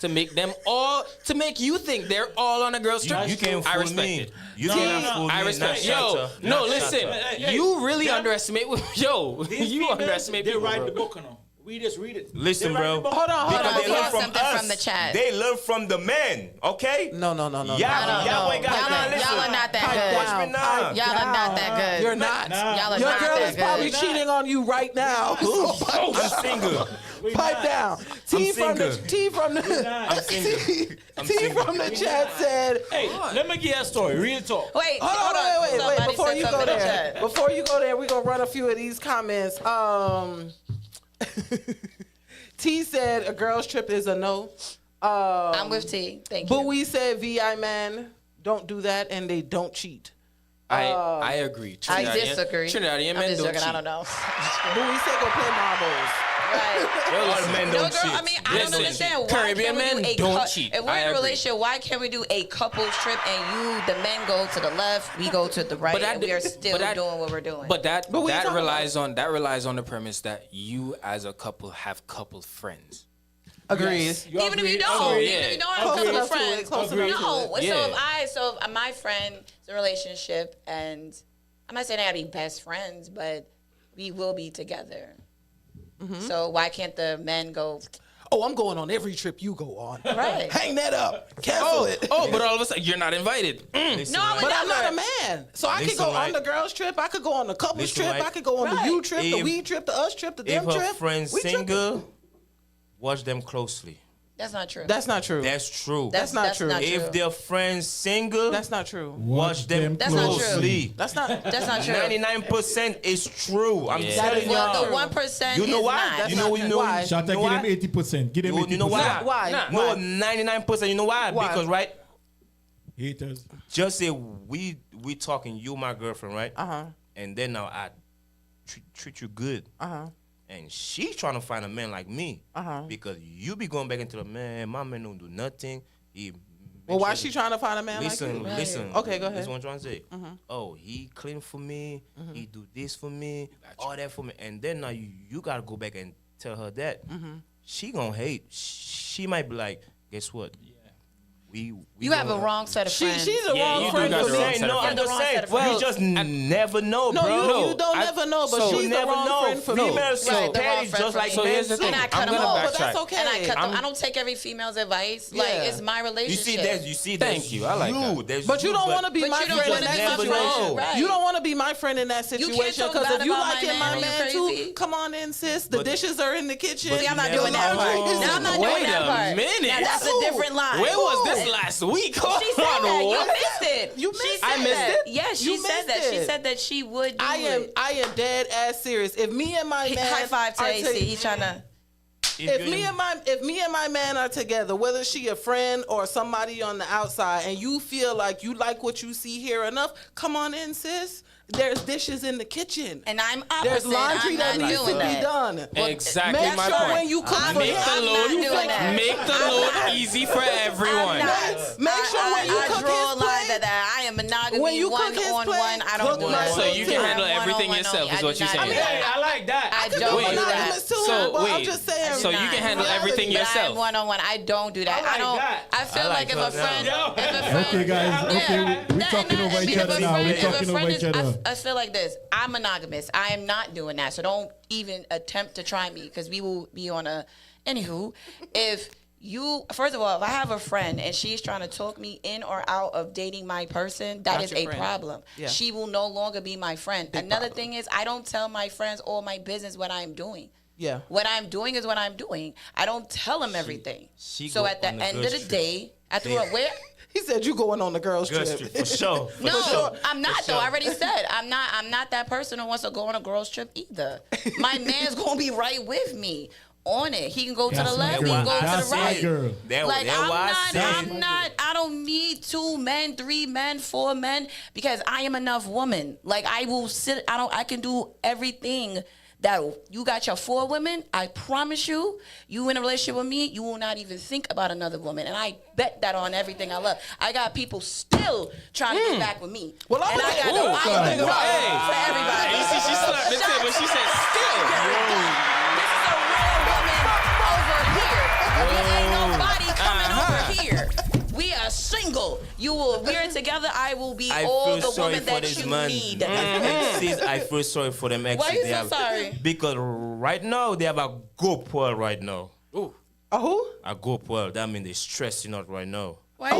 to make them all, to make you think they're all on a girl's trip, you can't I fool respect me. it. You No, cannot no, no. fool me. I respect. not Yo, Shanta, no, not listen. Shanta. Hey, You really them- underestimate. Yo, These you females, underestimate they people, write bro. the book now. We just read it. Listen, They write bro. the book. Hold on. Because they Here's learn from something us. from the chat. They learn from the men, okay? No. Y'all I don't ain't know. got Y'all nah, listen. are not that Pipe good. down. Watch me now. Y'all are not that good. You're not. Y'all are Your not girl that is probably good. cheating on you right now. I'm single. Pipe down. T from the I'm single. I'm T single. from the chat said. Hey, let me get a story. Real talk. Wait, Hold on, wait. Somebody Before said you go something in the there, chat. we're gonna run a few of these comments. T said a girl's trip is a no. I'm with T. Thank you. But we said VI man don't do that and they don't cheat. I agree. I disagree. Trinidadian I'm men just don't joking. cheat. I don't know. But we said go play marbles. Right. All men No, don't girl, cheat. I mean, I don't Listen, understand why Caribbean can't we men do a don't cheat. If we're I in a agree. relationship, why can't we do a couples trip and the men go to the left, we go to the right, and we are still doing what we're doing? But that But we that talking relies on the premise that you as a couple have couple friends. Agreed. even if you don't, Agreed. even if you don't have Close a couple enough to friends, it, close enough to no. it. Yeah. So if my friend is in a relationship, and I'm not saying they gotta be best friends, but we will be together. So why can't the men go? Oh, I'm going on every trip you go on. Right. Hang that up. Cancel it. But all of a sudden you're not invited. Listen, No, I would But I'm not never. a man. So I could Listen, go on right. the girls trip. I could go on the couples Listen, trip. right. I could go on the Right. you trip, the If- we trip, the us trip, the them if trip. a friend's We tripping. single, watch them closely. That's not true. That's not true. That's true. That's not true. If their friend's single, That's not true. watch them That's not true. closely. That's not. That's not true. 99% is true. I'm Yeah. telling Well, the y'all. 1% You know is why? not. You know not you true. know Why? Shanta, you know give why? them 80%. Give them 80%. You know why? Why? No, Why? 99%. You know why? Why? Because right, Haters. just say we talking, you my girlfriend, right? Uh-huh. And then now I treat you good. Uh-huh. And she trying to find a man like me. Uh-huh. Because you be going back into the man, my man don't do nothing. He Well, make why sure she that- trying to find a man Listen, like you? listen. Okay, go ahead. This is what I'm trying to say. Mhm. Oh, he clean for me. He do this for me. All that for me. And then now you gotta go back and tell her that. She gonna hate. She might be like, guess what? You have a wrong set of friends. She's a wrong friend for me. No, I'm just saying. You just never know, bro. No, you don't never know, but she's the wrong friend for me. Females petty just like men. here's the thing. And I cut I'm them gonna off. But that's okay. And I cut them. I don't take every female's advice. Like, it's my relationship. You see, Thank you. I like that. But you don't want to be my friend in that situation. Right. You don't want to be my friend in that situation because if you about liking my my man, man you crazy? too, come on in, sis. The dishes are in the kitchen. See, I'm not doing that part. Now I'm not doing that part. minute. Now, that's a different line. Where was this last week? She said that. You What? missed it. You missed I it. missed That. it. Yeah, she You said missed that. She it. said that she would do I it. am dead ass serious. If me and my man High five to are AC. He's trying to. If me and my man are together, whether she a friend or somebody on the outside, and you feel like you like what you see here enough, come on in, sis. There's dishes in the kitchen. And I'm opposite. There's laundry that needs to be done. Exactly Make my sure point. when you cook for Make him, the load, make the load not. easy for everyone. Make sure when you I cook draw a his line plate, that I am monogamy when you one cook his on plate, one. I don't cook do my that. So you can plate. handle I'm everything one-on-one yourself, only. is what you're I do saying. not- Hey, I like that. I could don't be do that. monogamous too, So but I'm wait, just saying. so you can handle everything But yourself. I'm one-on-one. I don't do that. I like I don't. that. I feel I like like if a that. friend, Yo. if a friend, Okay, guys. Okay, we talking over each other now. We're talking over each other. I feel like this. I'm monogamous. I am not doing that. So don't even attempt to try me because we will be on a. Anywho, if you first of all, if I have a friend and she's trying to talk me in or out of dating my person, that Not is your a friend. problem. Yeah. She will no longer be my friend. Another problem. thing is I don't tell my friends all my business what I'm doing. Yeah. What I'm doing is what I'm doing. I don't tell them everything. she So go at the on the end of girls the trip. day, I threw up where? He said you going on the girls Girls trip. trip, for sure. For No, sure. I'm not For though. sure. I already said I'm not that person who wants to go on a girls trip either. My man's gonna be right with me on it. He can go to That's the my left, he can girl. go to That's the my right. girl. Like I I don't need 2 men, 3 men, 4 men because I am enough woman. Like I will sit. I can do everything. That you got your 4 women, I promise you, you in a relationship with me, you will not even think about another woman. And I bet that on everything I love. I got people still trying to get back with me. Well, I'm and I got the Hey, for everybody. you see, she slapped the table. She said, "Still." This is a real woman over here. Ain't nobody coming over here. We are single. We're together. I will be I all feel the sorry woman for that this you man. need. Exes, I feel sorry for them exes. Why you they so have. sorry? Because right now they have a go pearl right now. A who? A go pearl. That means they're stressing out right now. Why?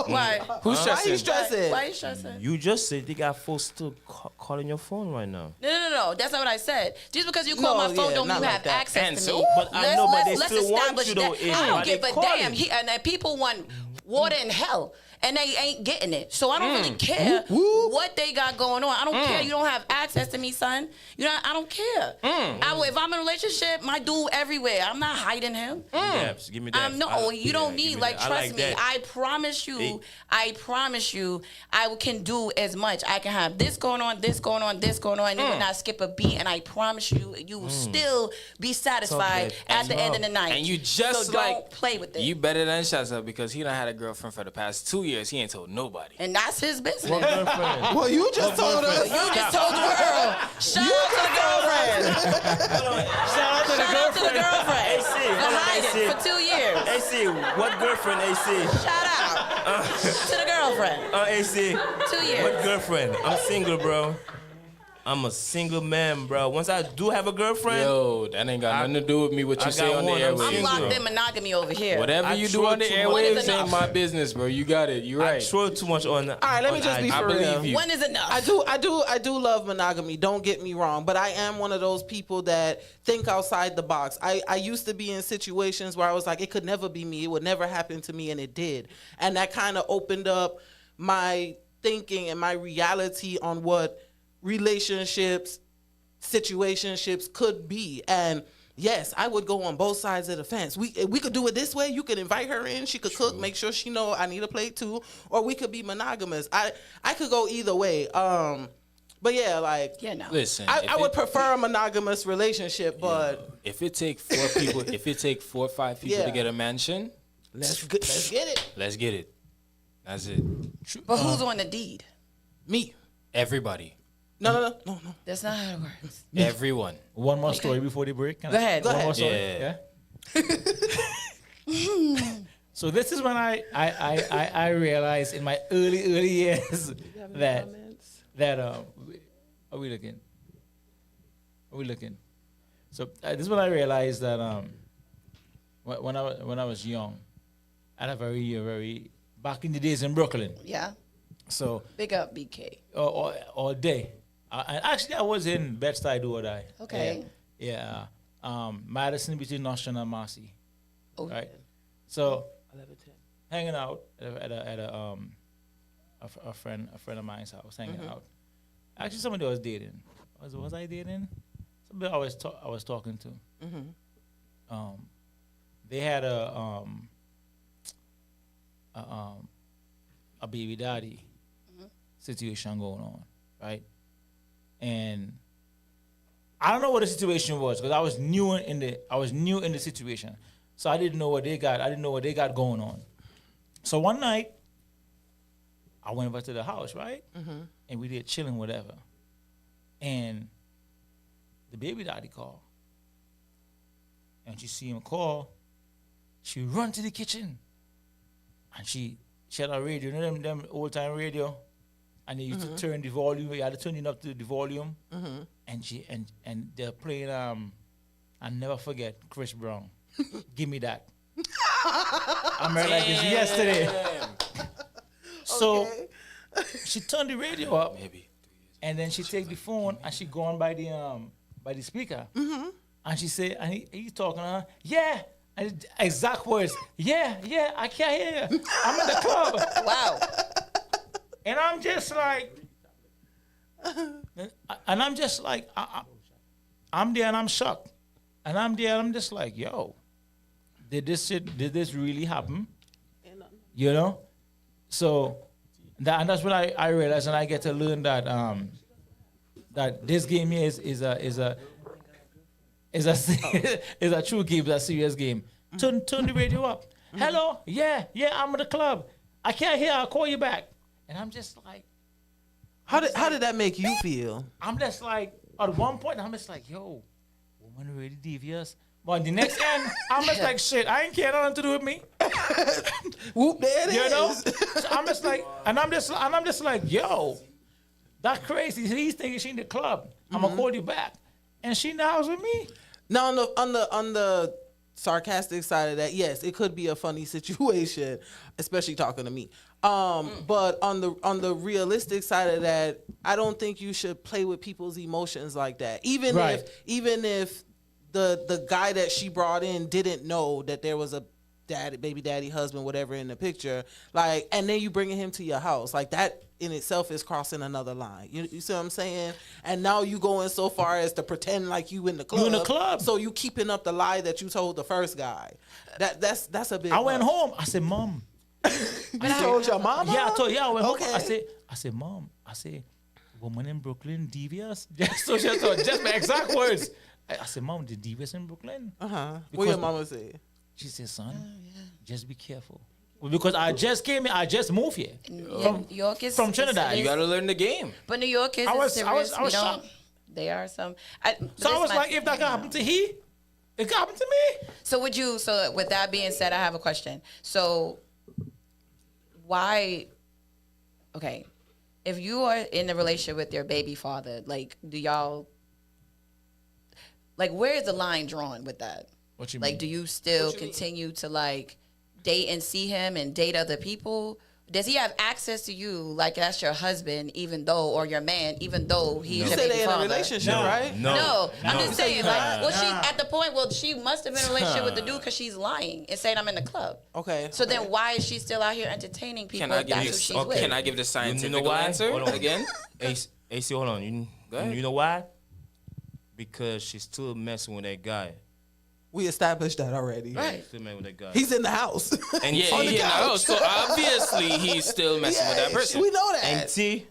Why? Who's Why stressing? you stressing? Why you stressing? You just said they got folks still calling your phone right now. No. That's not what I said. Just because you call No, my phone yeah, don't mean not you like have that. access And to so- me. But I know, but they let's still want establish you, that. though, is I why don't they give a calling. damn. And then people want water in hell. And they ain't getting it. So I don't really care what they got going on. I don't care. You don't have access to me, son. I don't care. If I'm in a relationship, my dude everywhere. I'm not hiding him. Yes, give me that. You don't give need. me Like, that. I trust like me. that. I promise you. I promise you. I can do as much. I can have this going on, this going on, this going on, and you will not skip a beat. And I promise you, you will still be satisfied at the end of the night. And you just so like don't play with it. You better than Shazza because he done had a girlfriend for the past 2 years. He ain't told nobody. And that's his business. What girlfriend? Well, you just told us. You just told the world. Shout out to the girlfriend. Shout out to the Shout out to the girlfriend. girlfriend. AC, For hold on, hiding AC. for 2 years. AC, what girlfriend, AC? Shout out to the girlfriend. AC. 2 years. What girlfriend? I'm single, bro. I'm a single man, bro. Once I do have a girlfriend, Yo, that ain't got nothing to do with me. What I you say got on the one, I'm airwaves. I'm locked bro. in monogamy over here. Whatever I you do troll on the too much. What airwaves is ain't enough? my business, bro. You got it. You I right. troll too much on. All right, let me just be I for believe real. you. When is enough? I do love monogamy. Don't get me wrong, but I am one of those people that think outside the box. I used to be in situations where I was like, it could never be me. It would never happen to me, and it did. And that kind of opened up my thinking and my reality on what relationships, situationships could be. And yes, I would go on both sides of the fence. We could do it this way. You could invite her in. She could cook, make sure she know I need a plate too. Or we could be monogamous. I could go either way. But yeah, like no. Listen, I would prefer a monogamous relationship, but if it take 4 people, if it take 4 or 5 people Yeah. to get a mansion, let's get it. let's get it. That's it. But who's on the deed? Me. Everybody. No. That's not how it works. Everyone. One more story before the break. Go ahead. One more ahead. story. Yeah. Yeah. So this is when I realized in my early years that are we looking? Are we looking? So this is when I realized that when I was young, I had a very back in the days in Brooklyn. Yeah. So big up BK. All day. And actually, I was in Bed-Stuy, do or die. Okay. Yeah. Madison between Nostrand and Marcy. Oh, right. So hanging out at a friend of mine's house, hanging out. Actually, somebody I was dating. Was I dating? Somebody I was talking to. They had a baby daddy situation going on, right? And I don't know what the situation was because I was new in the situation, so I didn't know what they got. I didn't know what they got going on. So one night, I went over to the house, right? And we did chilling, whatever. And the baby daddy called, and she see him call. She run to the kitchen, and she had a radio, you know them old time radio, and they used to turn the volume. You had to turn it up to the volume, and they're playing. I never forget Chris Brown. Give me that. I remember like this yesterday. So she turned the radio up, and then she take the phone and she go on by the speaker, and she say, and he talking to her, yeah. And exact words. Yeah, I can't hear you. I'm in the club. Wow. And I'm just like, I'm there and I'm shocked. And I'm there and I'm just like, yo, did this really happen? You know? So, that's when I realized, and I get to learn that that this game here is a true game, it's a serious game. Turn the radio up. Hello? Yeah, I'm at the club. I can't hear, I'll call you back. And I'm just like, how did that make you feel? I'm just like, at one point, I'm just like, yo, woman really devious. But the next end, I'm just like, shit, I ain't care nothing to do with me. Whoop, there it you is. know? So I'm just like, and I'm just like, yo, that's crazy. He's thinking she in the club. I'm gonna call you back. And she in the house with me. Now on the sarcastic side of that, yes, it could be a funny situation, especially talking to me. But on the realistic side of that, I don't think you should play with people's emotions like that. Even if the guy that she brought in didn't know that there was a baby daddy, husband, whatever in the picture, like, and then you bringing him to your house, like that in itself is crossing another line. You see what I'm saying? And now you going so far as to pretend like you in the club. You in the club. So you keeping up the lie that you told the first guy. That's a big. I went home. I said, Mom. You told your mama? Yeah, I went home. Okay. I said, Mom. I said, woman in Brooklyn, devious. Just my exact words. I said, Mom, the devious in Brooklyn. What your mama say? She said, son, just be careful. Well, because I just came here, I just moved here New York is from Trinidad. You got to learn the game. But New York is serious. I was shocked. There are some. So I was like, if that can happen to it can happen to me. So with that being said, I have a question. So why? Okay, if you are in a relationship with your baby father, like, do y'all? Like, where is the line drawn with that? What you mean? Like, do you still continue to like date and see him and date other people? Does he have access to you like that's your husband, even though, or your man, even though he's your baby they father? in a relationship, right? No, I'm just saying, like, well, she at the point, she must have been in a relationship with the dude because she's lying and saying I'm in the club. Okay. So then why is she still out here entertaining people if that's who she's with? Can I give the scientific you know why? answer Hold on. again? AC, hold on. You know why? Because she's still messing with that guy. We established that already. Right. Still messing with that guy. He's in the house. And So obviously he's still messing with that person. We know that. And T,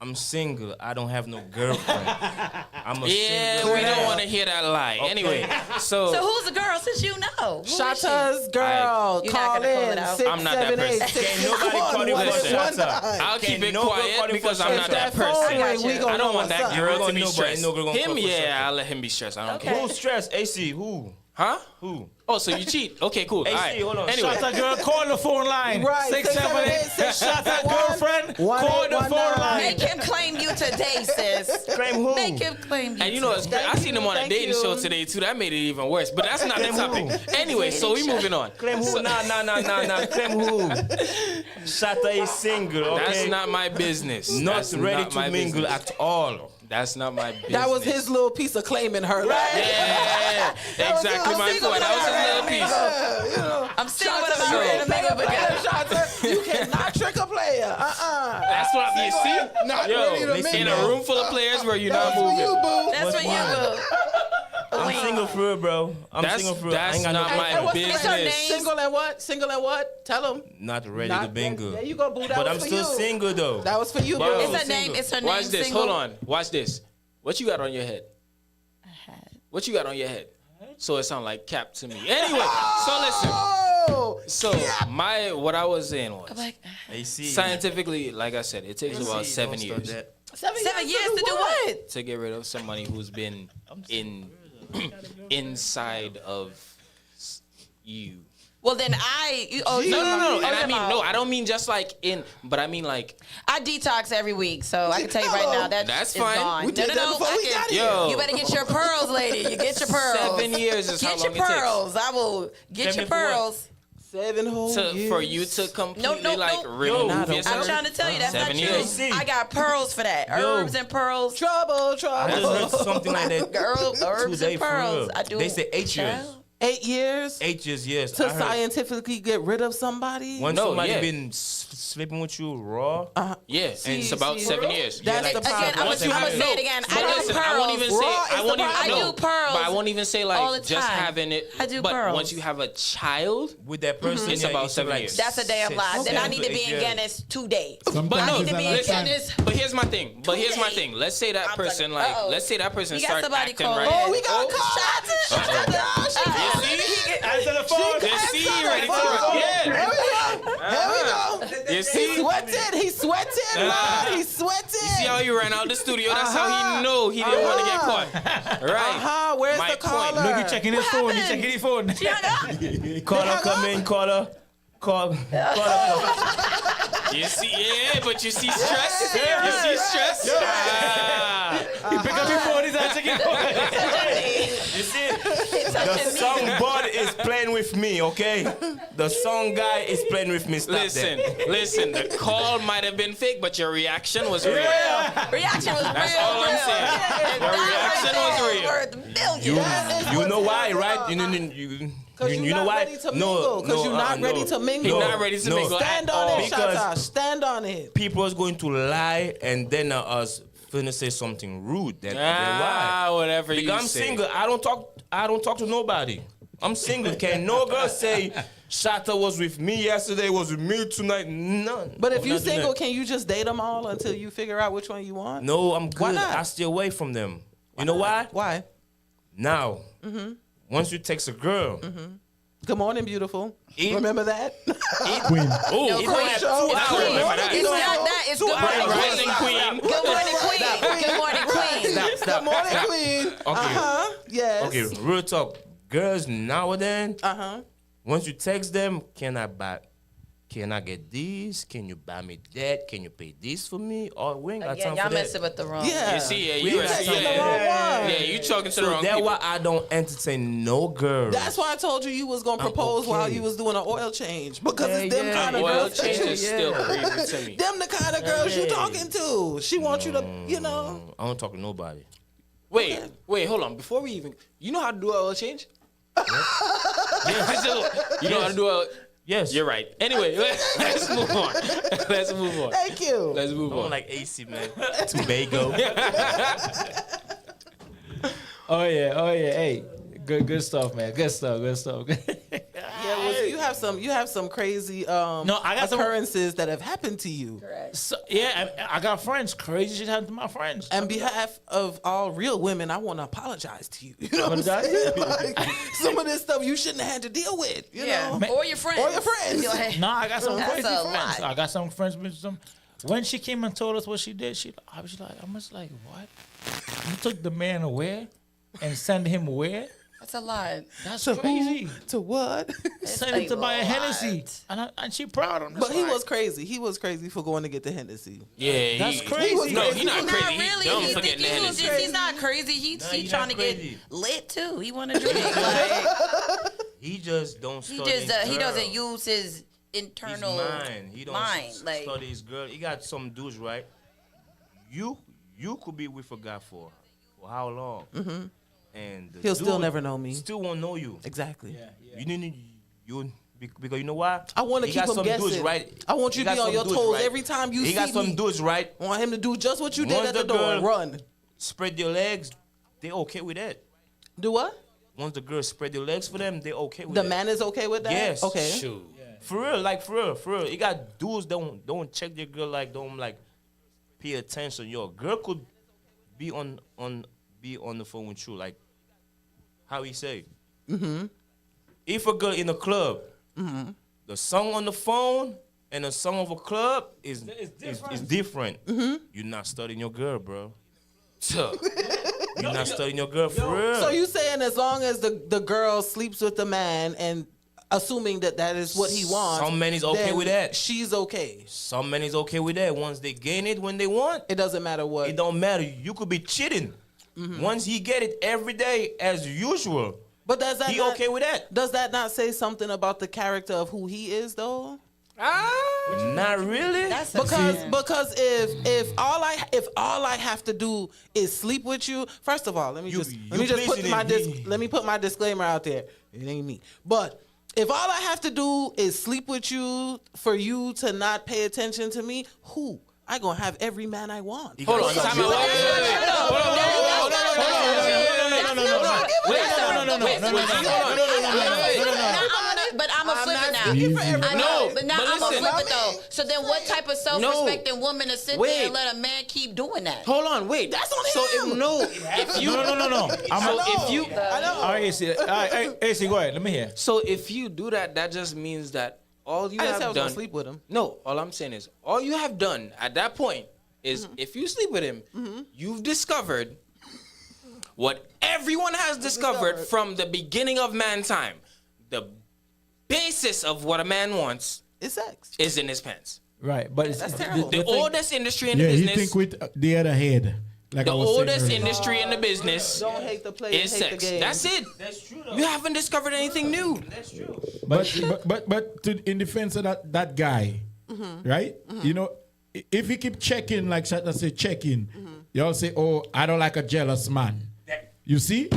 I'm single. I don't have no girlfriend. I'm a single. We don't man. want to hear that lie. Okay. Anyway, So who's the girl since you know? Who is she? Shata's girl, You're not call gonna call in it out? 6, I'm not that 7, 8, person. 6, Can't nobody call you for Shata. I'll keep it no girl quiet call him because for I'm not Shata. that If that phone person. ring, we gonna I don't know want that what's up. girl to be Nobody stressed. gonna call Him, for Shata. I'll let him be stressed. I don't Okay. care. Who's stressed? AC, who? Huh? Who? Oh, so you cheat? Okay, cool. Hey, All right. see, hold on. Anyway, Shot a girl, call the phone line. Right. 678. Shot a girlfriend, call the phone line. Make him claim you today, sis. Claim who? Make him claim you. and you know, it's great. I seen him on a dating show today too. That made it even worse. But that's not the topic. Anyway, so we moving on. Claim who? Nah. Claim who? Shatta is single, okay? That's not my business. Not That's ready not to my mingle business. at all. That's not my business. That was his little piece of claiming her. Yeah, exactly my point. That was his little piece. I'm still with him. I'm ready to make up again. You cannot trick a player. That's what you see. Not ready to In mingle. a room full of players where you're not moving. That's what you will. I'm single for real, bro. I'm That's- single for real. I that's ain't got not no my problem. What's business. the What's her name? name? Single and what? Single and what? Tell him. Not ready to mingle. There you go, boo. That But was I'm for still you. single though. That was for you, boo. Yo. It's her name. It's her name. Watch this. Single. Hold on. Watch this. What you got on your head? What you got on your head? So it sound like cap to me. Anyway, so listen. Oh, So what I was saying was Hey, see. scientifically, like I said, it takes about 7 Don't start years that. 7 years to do what? to get rid of somebody who's been inside of you. Well, then no. And I mean, no, I don't mean just like but I mean like. I detox every week, so I can tell you right now That's is fine. gone. We did that before we got here. Yo. You better get your pearls, lady. You get your pearls. 7 years is how Get long your it takes. pearls. I will get your 7 for what? pearls. 7 whole years. For you to completely No. remove I'm yourself. trying to tell you that's 7 not true. years. I got pearls for that. Herbs and pearls. Trouble. I just heard something like that. Herbs today, and for pearls. real. I do. They say 8 years. Child. 8 years 8 years, yes. to I heard. scientifically get rid of somebody. When No, somebody yeah. been sleeping with you raw, Yeah, it's about 7 years. That's Yeah, the like- problem. Again, I'm Once gonna you have- say it again. But I do listen, pearls. I won't even say. Raw is I won't the even. problem. I do pearls But I won't even say all like the just time. having it. I do but pearls. once you have a child, with that person, It's yeah, about it's 7 like years. That's a damn lie. Then I need to be in Guinness today. but no, I need to be in listen. Guinness. But here's my thing. Let's say that I'm person like, uh-oh. let's say that person We got starts somebody acting calling. right. Oh, we got Answer the phone. You see, ready to rock. Yeah. Here we go. You He see. sweated. He's sweating, man. He's sweating. See how he ran out the studio? That's how he know he didn't want to get caught. Right. Where's My the caller? point. Look, he checking his phone. He checking his phone. Caller, come in, caller. Call. You see, but you see stress. You see stress. He pick up his phone. He's not checking his phone. You see, the song bud is playing with me, okay? The song guy is playing with me. Stop Listen, that. listen. The call might have been fake, but your reaction was real. Reaction was That's real. all I'm saying. Your reaction was real. Worth millions. You know why, right? You Because you're not ready to mingle. Because you're not ready to mingle. He's not ready to mingle Stand at on all. it, Because- Shata. Stand on it. People is going to lie and then us finna say something rude. Then why? Whatever you Because I'm say. single. I don't talk to nobody. I'm single. Can no girl say Shata was with me yesterday, was with me tonight? None. But if I'm you not doing single, that. can you just date them all until you figure out which one you want? No, I'm good. Why not? I stay away from them. You know why? Why? Now, once you text a girl, Good morning, beautiful. Eat. Remember that? Ooh, Queen. it's Queen. remember that. It's not that. It's good morning, Rising queen. queen. Good morning, queen. Good morning, queen. Good morning, queen. Okay. Yes. Okay, real talk. Girls nowadays, Uh-huh. once you text them, can I get this? Can you buy me that? Can you pay this for me? Or we ain't got Again, time y'all for that. messing with the wrong. Yeah. You see, We you ain't got time for the wrong that. one. Yeah, you talking to the So wrong that's people. why I don't entertain no girl. That's why I told you was gonna propose while okay. you was doing an oil change because it's them yeah. kind of Oil girls. that change you- is still crazy to me. Them the kind of girls you Okay. talking to. She wants you to, I don't talk to nobody. Wait, hold on. Before we even, you know how to do an oil change? You know how to do a. Yes. You're right. Anyway, let's move on. Let's move on. Thank you. Let's move I don't on. like AC, man. Tobago. Oh yeah. Hey, good stuff, man. Good stuff. Yeah, well, you have some crazy I got some- occurrences that have happened to you. So, yeah, I got friends. Crazy shit happened to my friends. On behalf of all real women, I want to apologize to you. You know what I'm Apologize? saying? Like, some of this stuff you shouldn't have had to deal with. You Yeah. know, Or your friends. Or your friends. You're like, No, I got some That's crazy a friends. lot. I got some friends with some. When she came and told us what she did, I was like, what? You took the man away and send him where? That's a lot. That's To crazy. who? To what? Send him to buy a Hennessy, and she proud of him. But he was crazy. He was crazy for going to get the Hennessy. Yeah, That's crazy. No, he's not crazy. Really, He dumb he's for getting thinking the Hennessy. he's not crazy. He's he's trying not to crazy. get lit too. He want to drink. Like, He just don't he study just his he girl. doesn't use his His internal mind. He don't mind. Like study his girl. He got some dudes, right? You could be with a guy for how long? Mm-hmm. And the He'll still dude never know me. Still won't know you. Exactly. You need because you know why? I want to He keep got him some guessing. dudes, right? I want He you to got be on some your dudes, toes right? every time you He see got some me. dudes, right? I want him to do just what you did Once at the the door. girl- Run. Spread their legs, they okay with that. Do what? Once the girls spread their legs for them, they okay with The that. man is okay with that? Yes. Okay. Shoot. For real, like for real. You got dudes don't check their girl, like don't like pay attention. Yo, girl could be on the phone with you, like how he say. Mm-hmm. If a girl in a club, the song on the phone and the song of a club is different. Mm-hmm. You're not studying your girl, bro. You're not studying your girl for real. So you saying as long as the girl sleeps with the man and assuming that is what he wants, Some men is okay then with that. She's okay. Some men is okay with that. Once they gain it when they want, It doesn't matter what. it don't matter. You could be cheating. Once he get it every day as usual, But does that he not, okay with that. Does that not say something about the character of who he is though? Not really. that's Because if all I have to do is sleep with you, first of all, let me put placing my it- let me put my disclaimer out there. It ain't me. But if all I have to do is sleep with you for you to not pay attention to me, who? I gonna have every man I want. Hold on. Time out. But I'm a flip it now. speaking for every I know, No, but now but I'm listen. a flip it though. So then, what type of self-respecting woman to sit there and let a man keep doing that? Hold on, wait. That's on so him. If you No. if you I know. All right, AC. All right, AC, go ahead. Let me hear. so if you do that, that just means that all you I didn't say I have was gonna done. sleep with him. No, all I'm saying is all you have done at that point is if you sleep with him, you've discovered what everyone has discovered from the beginning of mankind. The basis of what a man wants It's sex. is in his pants. Right, but it's That's terrible. The oldest industry in Yeah, the he business. think with the other head. Like The I was saying oldest earlier. industry in the business Don't hate the play, is hate the sex. game. That's it. That's true though. You haven't discovered anything new. That's true. But in defense of that guy, right? You know, if he keep checking, like Shatta say, checking, y'all say, oh, I don't like a jealous man. You see?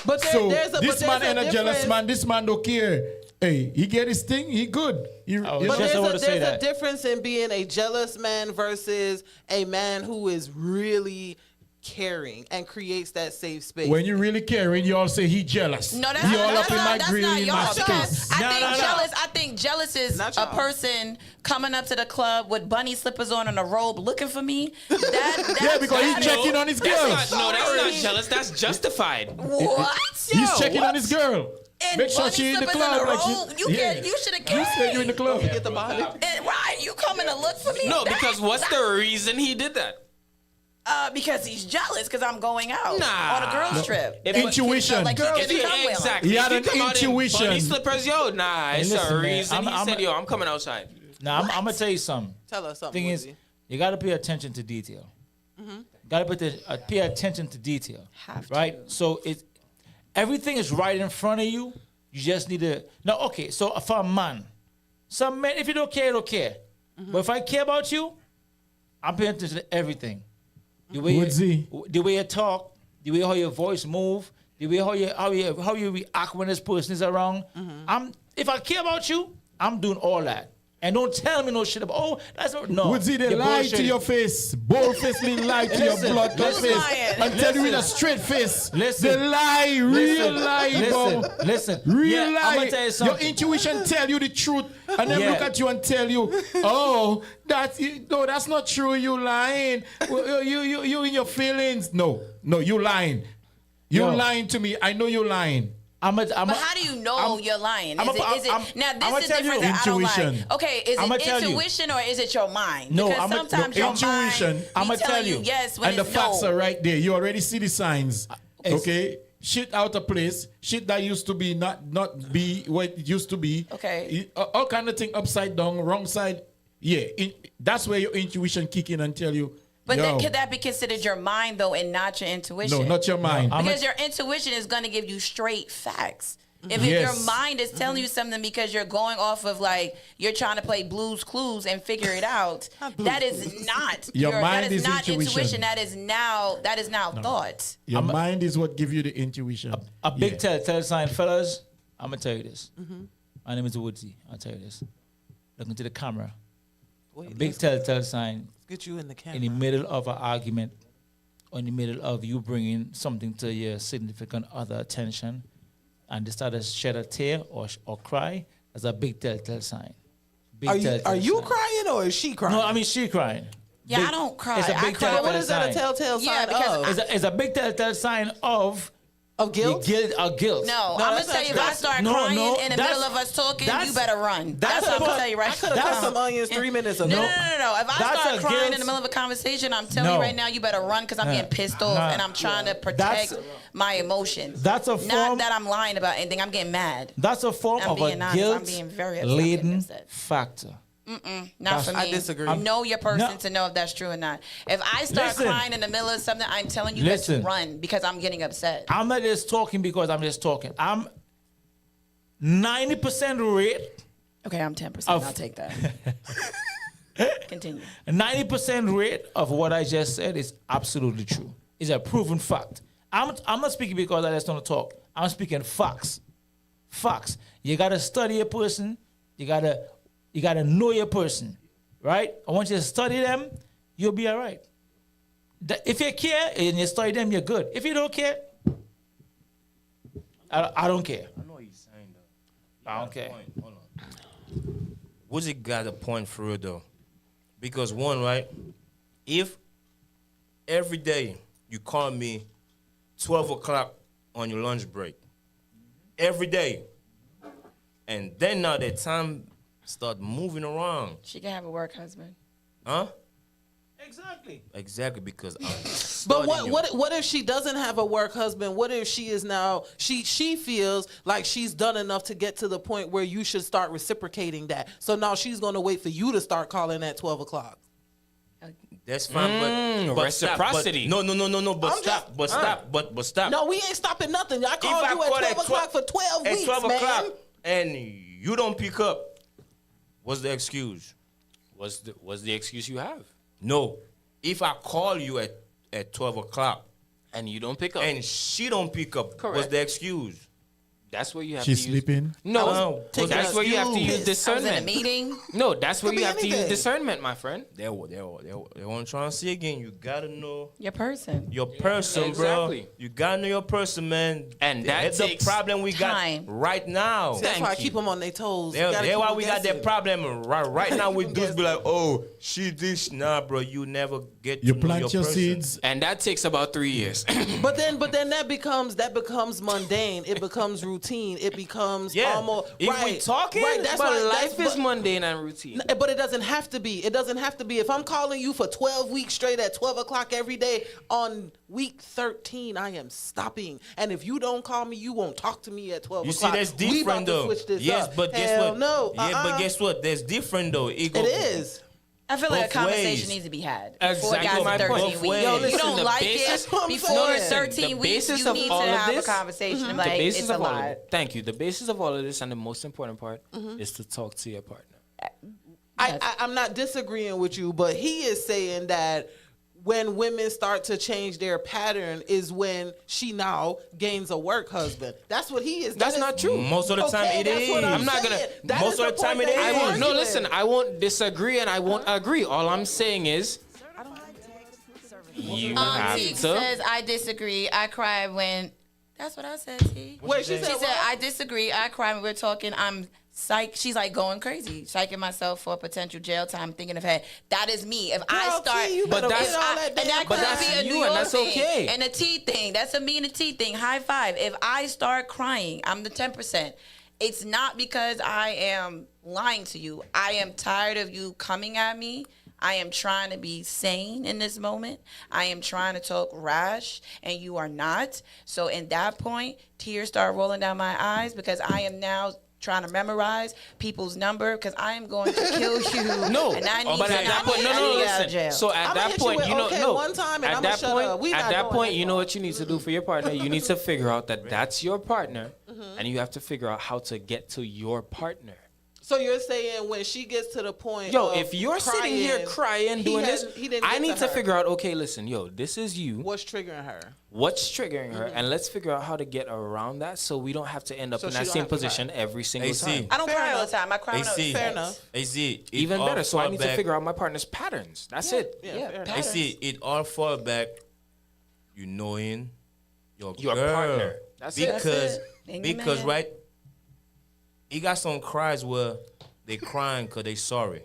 But So there's a this man ain't a jealous man. This man don't care. Hey, he get his thing. He good. Oh, you But know? Just want to say there's a that. difference in being a jealous man versus a man who is really caring and creates that safe space. When you really caring, you all say he jealous. No, that's he all not, up in my that's grill, not in my y'all. Because space. I think jealous is Not a y'all. person coming up to the club with bunny slippers on and a robe looking for me. That, Yeah, because he's that- checking on his girl. That's not jealous. That's justified. What? He's checking on his girl. And Make sure bunny she in the slippers club. and a Like robe? You should have You said you in the club. Get the body. Right, you coming to look for me? No, because what's the reason he did that? Because he's jealous because I'm going out Nah. on a girls trip. If- And he Intuition. felt like he If can you, come with him. exactly. He If had you an come out in intuition. bunny slippers, yo, nah, it's listen, a man, reason. I'm- He said, yo, I'm coming outside. Now I'm gonna tell you something. Tell us something. Thing is, Woozy. you got to pay attention to detail. Got to pay attention to detail. Have to. Right. So everything is right in front of you. You just need to. No, okay. So for a man, some men, if you don't care, you don't care. But if I care about you, I'm paying attention to everything. The way Woodsy. the way you talk, the way how your voice move, the way how you react when this person is around. If I care about you, I'm doing all that. And don't tell me no shit about, oh, that's not, no. Woodsy, they You're lie bullshitting. to your face. Bold-facedly lie to your Listen, blood listen. face. Lying. And tell you with a straight face. Listen. They lie, real lie, bro. Listen. Real Yeah, lie. I'm gonna tell you Your something. intuition tell you the truth, and then Yeah. look at you and tell you, "Oh, that's not true. You lying. You in your feelings. No, you lying. You Yo. lying to me. I know you lying. But how do you know you're lying? Now I'ma this tell is different you than I don't lie. intuition. Okay, is I'ma it tell you. intuition or is it your mind? No, because I'ma- sometimes no, your intuition. mind I'ma be tell telling you. yes when And the it's facts no. are right there. You already see the signs. It's- Okay, shit out of place, shit that used to be not be what it used to be. Okay. All kind of thing upside down, wrong side. Yeah, that's where your intuition kick in and tell you. But yo, then could that be considered your mind though, and not your intuition? No, not your mind. Because your intuition is going to give you straight facts. If Yes. your mind is telling you something because you're going off of like you're trying to play Blue's Clues and figure it out, that is not Your mind that is is not intuition. That is now thought. Your mind is what give you the intuition. A big tell sign, fellas. I'm gonna tell you this. My name is Woodsy. I'll tell you this. Look into the camera. Wait, a big tell sign. Get you in the camera. In the middle of an argument, or in the middle of you bringing something to your significant other attention, and they start to shed a tear or cry, that's a big telltale sign. Are you crying or is she crying? No, I mean she crying. Yeah, I don't cry. It's a big telltale What is that a sign. telltale sign Yeah, because of? It's a big telltale sign of guilt? Guilt. No, I'm gonna tell you, if I start crying in the middle of us talking, you better run. That's what I'm gonna tell you right I could have cut some onions 3 minutes ago. No. If I That's start a crying guilt. in the middle of a conversation, I'm telling you right now, you better run because I'm getting pissed off and I'm trying to protect my emotions. That's a Not form. that I'm lying about anything. I'm getting mad. That's a form I'm of a being honest. I'm being very upset. I'm getting guilt-laden upset. factor. Not for me. I disagree. Know your person No. to know if that's true or not. If I start Listen. crying in the middle of something, I'm telling you Listen. to run because I'm getting upset. I'm not just talking because I'm just talking. I'm 90% rate. Okay, I'm 10%. Of- I'll take that. Continue. 90% rate of what I just said is absolutely true. It's a proven fact. I'm not speaking because I just want to talk. I'm speaking facts. Facts. You gotta study a person. You gotta know your person, right? I want you to study them. You'll be all right. If you care and you study them, you're good. If you don't care, I don't care. I know what he's saying though. I don't care. Hold on. Woodsy got a point for real though. Because one, right? If every day you call me 12 o'clock on your lunch break, every day, and then now that time start moving around. She can have a work husband. Huh? Exactly, because I'm But studying what if she doesn't have a work husband? What if she is now she feels like she's done enough to get to the point where you should start reciprocating that. So now she's gonna wait for you to start calling at 12 o'clock. That's fine, but reciprocity. Stop, no. But stop. No, we ain't stopping nothing. I If called you call at 12 o'clock for 12 at weeks, 12 man. o'clock and you don't pick up, what's the excuse? What's the excuse you have? No. If I call you at 12 o'clock and you don't pick up, and she don't pick up, what's Correct. the excuse? That's where you have She's to use. sleeping. No, Take that's an where you have to excuse. use I was in a discernment. meeting. No, that's where Could you be have to use anything. discernment, my friend. They want to try and see again. You gotta know Your person. your person, exactly. bro. You gotta know your person, man. And that that's the takes problem we time. got right now. That's why I Thank keep them on their toes. You That's gotta keep why them we got guessing. that problem right now. We Keep dudes them be like, oh, she this. Nah, bro, you never get to You know plant your person. seeds. And that takes about 3 years. But then that becomes mundane. It becomes routine. It becomes almost If we talking, That's but why life is mundane and routine. But it doesn't have to be. It doesn't have to be. If I'm calling you for 12 weeks straight at 12 o'clock every day, on week 13, I am stopping. And if you don't call me, you won't talk to me at 12 You o'clock. see, that's We about different to though. switch this Yes, up. but guess Hell what? no. Yeah, but guess what? That's different though. It is. I feel like a Both conversation ways. needs to be had. Exactly Before it got my to point. 13 Both weeks. ways. Yo, You listen, don't the like basis- it I'm before saying. 13 The weeks. basis You of need to all of have a this- conversation. The Like, basis it's a of all of lot. it. Thank you. The basis of all of this and the most important part is to talk to your partner. I'm not disagreeing with you, but he is saying that when women start to change their pattern is when she now gains a work husband. That's what he is. That's not true. Most of the time it that's what is. I'm not gonna- saying. That most is of the time point it that is. he's I won't. No, arguing. listen. I won't disagree and I won't agree. All I'm saying is you have T to. says, I disagree. I cry when. That's what I said, T. Wait, she She said said, what? I disagree. I cry when we're talking. I'm psych. She's like going crazy, psyching myself for potential jail time, thinking of her. That is me. If I Girl, start, T, you better But that's- get all that and damn that But could that's be a you, New and York that's thing, okay. and a T thing. That's a me and a T thing. High five. If I start crying, I'm the 10%. It's not because I am lying to you. I am tired of you coming at me. I am trying to be sane in this moment. I am trying to talk rash, and you are not. So in that point, tears start rolling down my eyes because I am now trying to memorize people's number because I am going to kill you. No, and I need but at that point, no, listen. So at that point, you know, no. One time and at I'm that shut point, up. We at not that doing point, this you know no what you need to do for your partner. You need to figure out that that's your partner, and you have to figure out how to get to your partner. So you're saying when she gets to the point, Yo, of if you're crying, sitting here crying, doing this, I need to her. figure out. Okay, listen, yo, this is you. What's triggering her? What's triggering her, and let's figure out how to get around that so we don't have to end up So in she that don't same have to position cry. every single time. I don't cry all the time. I cry when I was Fair enough. Even better. So I need to figure out my partner's patterns. That's it. Yeah, I see it all fall back. You knowing your Your partner. That's it. because Ain't because mad. right. You got some cries where they crying because they sorry.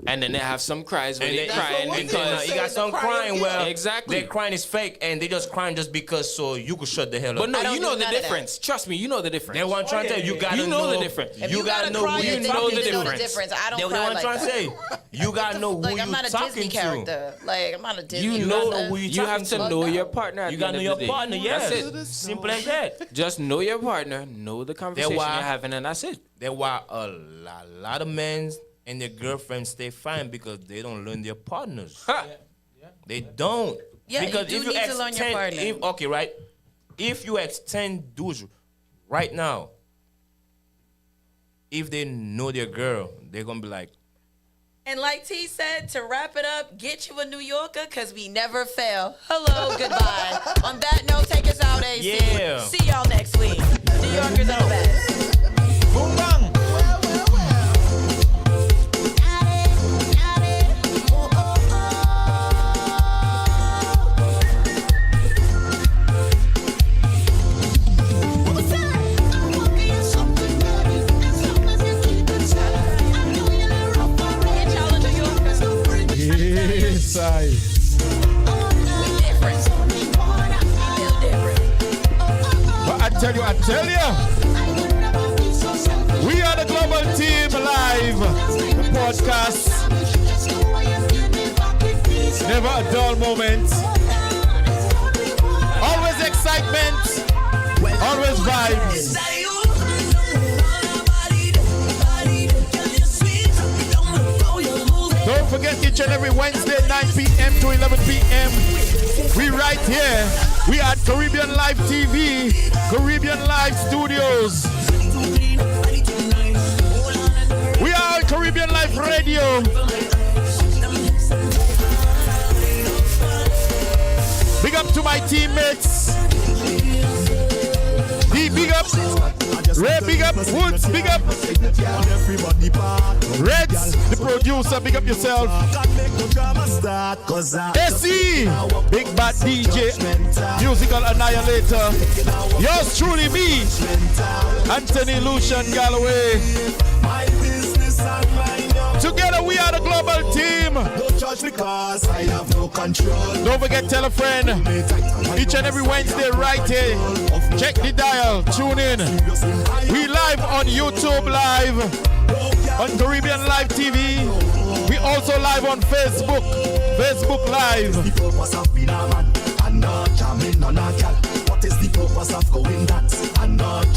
And then they have some cries where And they they crying and then, because you got some crying where exactly their crying is fake and they just crying just because so you could shut the hell up. But no, you know the difference. Trust me, you know the difference. That's what I'm trying to tell you. You gotta know the difference. If you gotta know cry, who you you know talking the to. difference. I don't That's cry what I'm like trying to that. say. You gotta know who Like I'm you not a talking Disney to. character. Like I'm not a Disney. You know who You have to know your partner. You gotta know your partner. Yes, That's it. simple as that. Just know your partner, know the conversation you're having, and that's it. That's why a lot of men and their girlfriends stay fine because they don't learn their partners. They don't. Yeah, because you do need to learn your partner. Okay, right. If you extend dudes right now, if they know their girl, they're gonna be like, And like T said, to wrap it up, get you a New Yorker because we never fail. Hello, goodbye. On that note, take us out, AC. Yeah. See y'all next week. New Yorkers are the best. Boom bang. Yes, But I tell you, we are the global team live. The podcast. Never a dull moment. Always excitement. Always vibes. Don't forget each and every Wednesday, 9 p.m. to 11 p.m. We right here. We at Caribbean Live TV, Caribbean Live Studios. We are on Caribbean Live Radio. Big up to my teammates. D, big up. Ray, big up. Woods, big up. Reds, the producer, big up yourself. SE, Big Bad DJ, Musical Annihilator. Yours truly, me, Anthony Lucian Galloway. Together we are the global team. Don't forget, tell a friend. Each and every Wednesday right here. Check the dial, tune in. We live on YouTube Live, on Caribbean Live TV. We also live on Facebook, Facebook Live.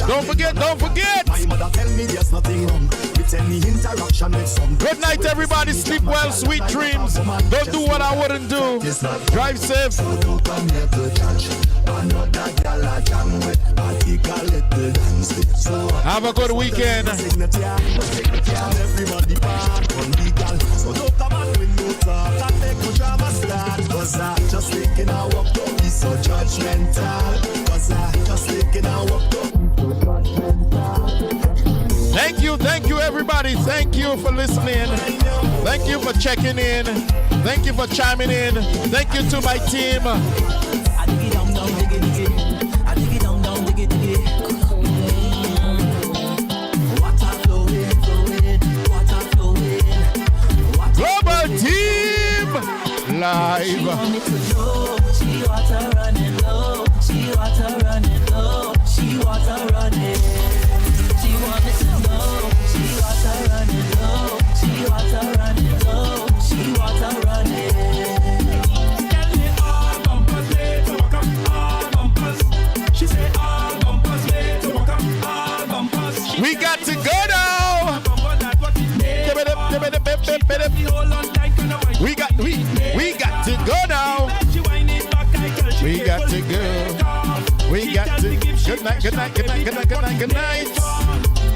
Don't forget. Good night, everybody. Sleep well, sweet dreams. Don't do what I wouldn't do. Drive safe. Have a good weekend. Just thinking I walk, don't be so judgmental. Cause I just thinking I walk, don't be so judgmental. Thank you, everybody. Thank you for listening. Thank you for checking in. Thank you for chiming in. Thank you to my team. Global team live. She want me to know. She water running low. She water running low. She water running. She want me to know. She water running low. She water running low. She water running. night, good night, good night, good night, good night, good night.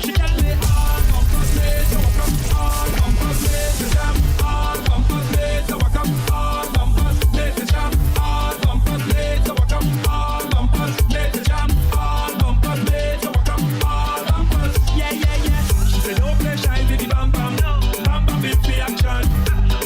She tell me all bumpers made, so I come all bumpers made to jam, all bumpers made, so I come all bumpers made to jam, all bumpers made, so I come all bumpers made to jam, all bumpers made, so I come all bumpers. Yeah, yeah, yeah. She said, don't play shy, baby, bam bam, bam bam, it's the action.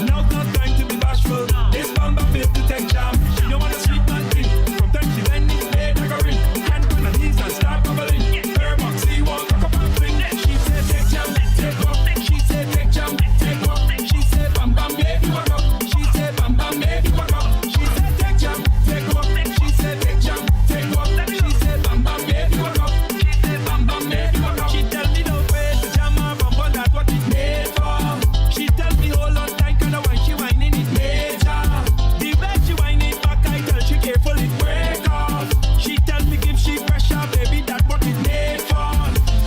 Now's not time to be bashful. This bam bam is to take jam. She don't want to sweet man thing. From time she bend it, made like a ring. Hand on her knees and start bubbling. Her moxie won't rock up and fling. She said take jam, take off. She said take jam, take off. She said bam bam, baby, walk up. She said bam bam, baby, walk up. She said take jam, take off. She said take jam, take off. She said bam bam, baby, walk up. She said bam bam, baby, walk up. She tell me no way to jam her bumper, that's what it's made for. She tell me hold on tight, 'cause the way she whining it major. The way she whining back, I tell she careful it break off. She tell me give she pressure, baby, that's what it made for.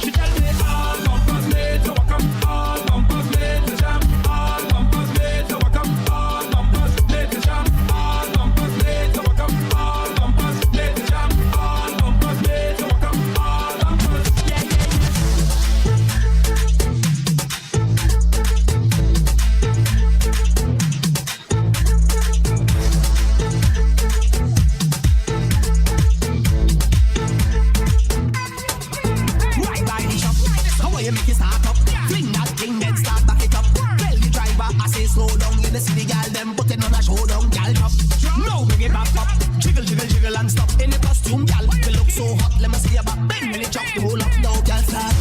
She tell me all bumpers made, so I come all bumpers made to jam. All bumpers made, so I come all bumpers made to jam. All bumpers made, so I come all bumpers made to jam. All bumpers made, so I come all bumpers. Yeah, yeah, yeah. Right by the shop. How you make it start up? Fling that thing, then start back it up. Tell the driver, I say slow down. You the city gal, them put it on a showdown, gal drop. Now bring it back up. Jiggle, jiggle, jiggle and stop. In the costume, gal, you look so hot. Let me see your back bend when it drop the whole up. Now, gal start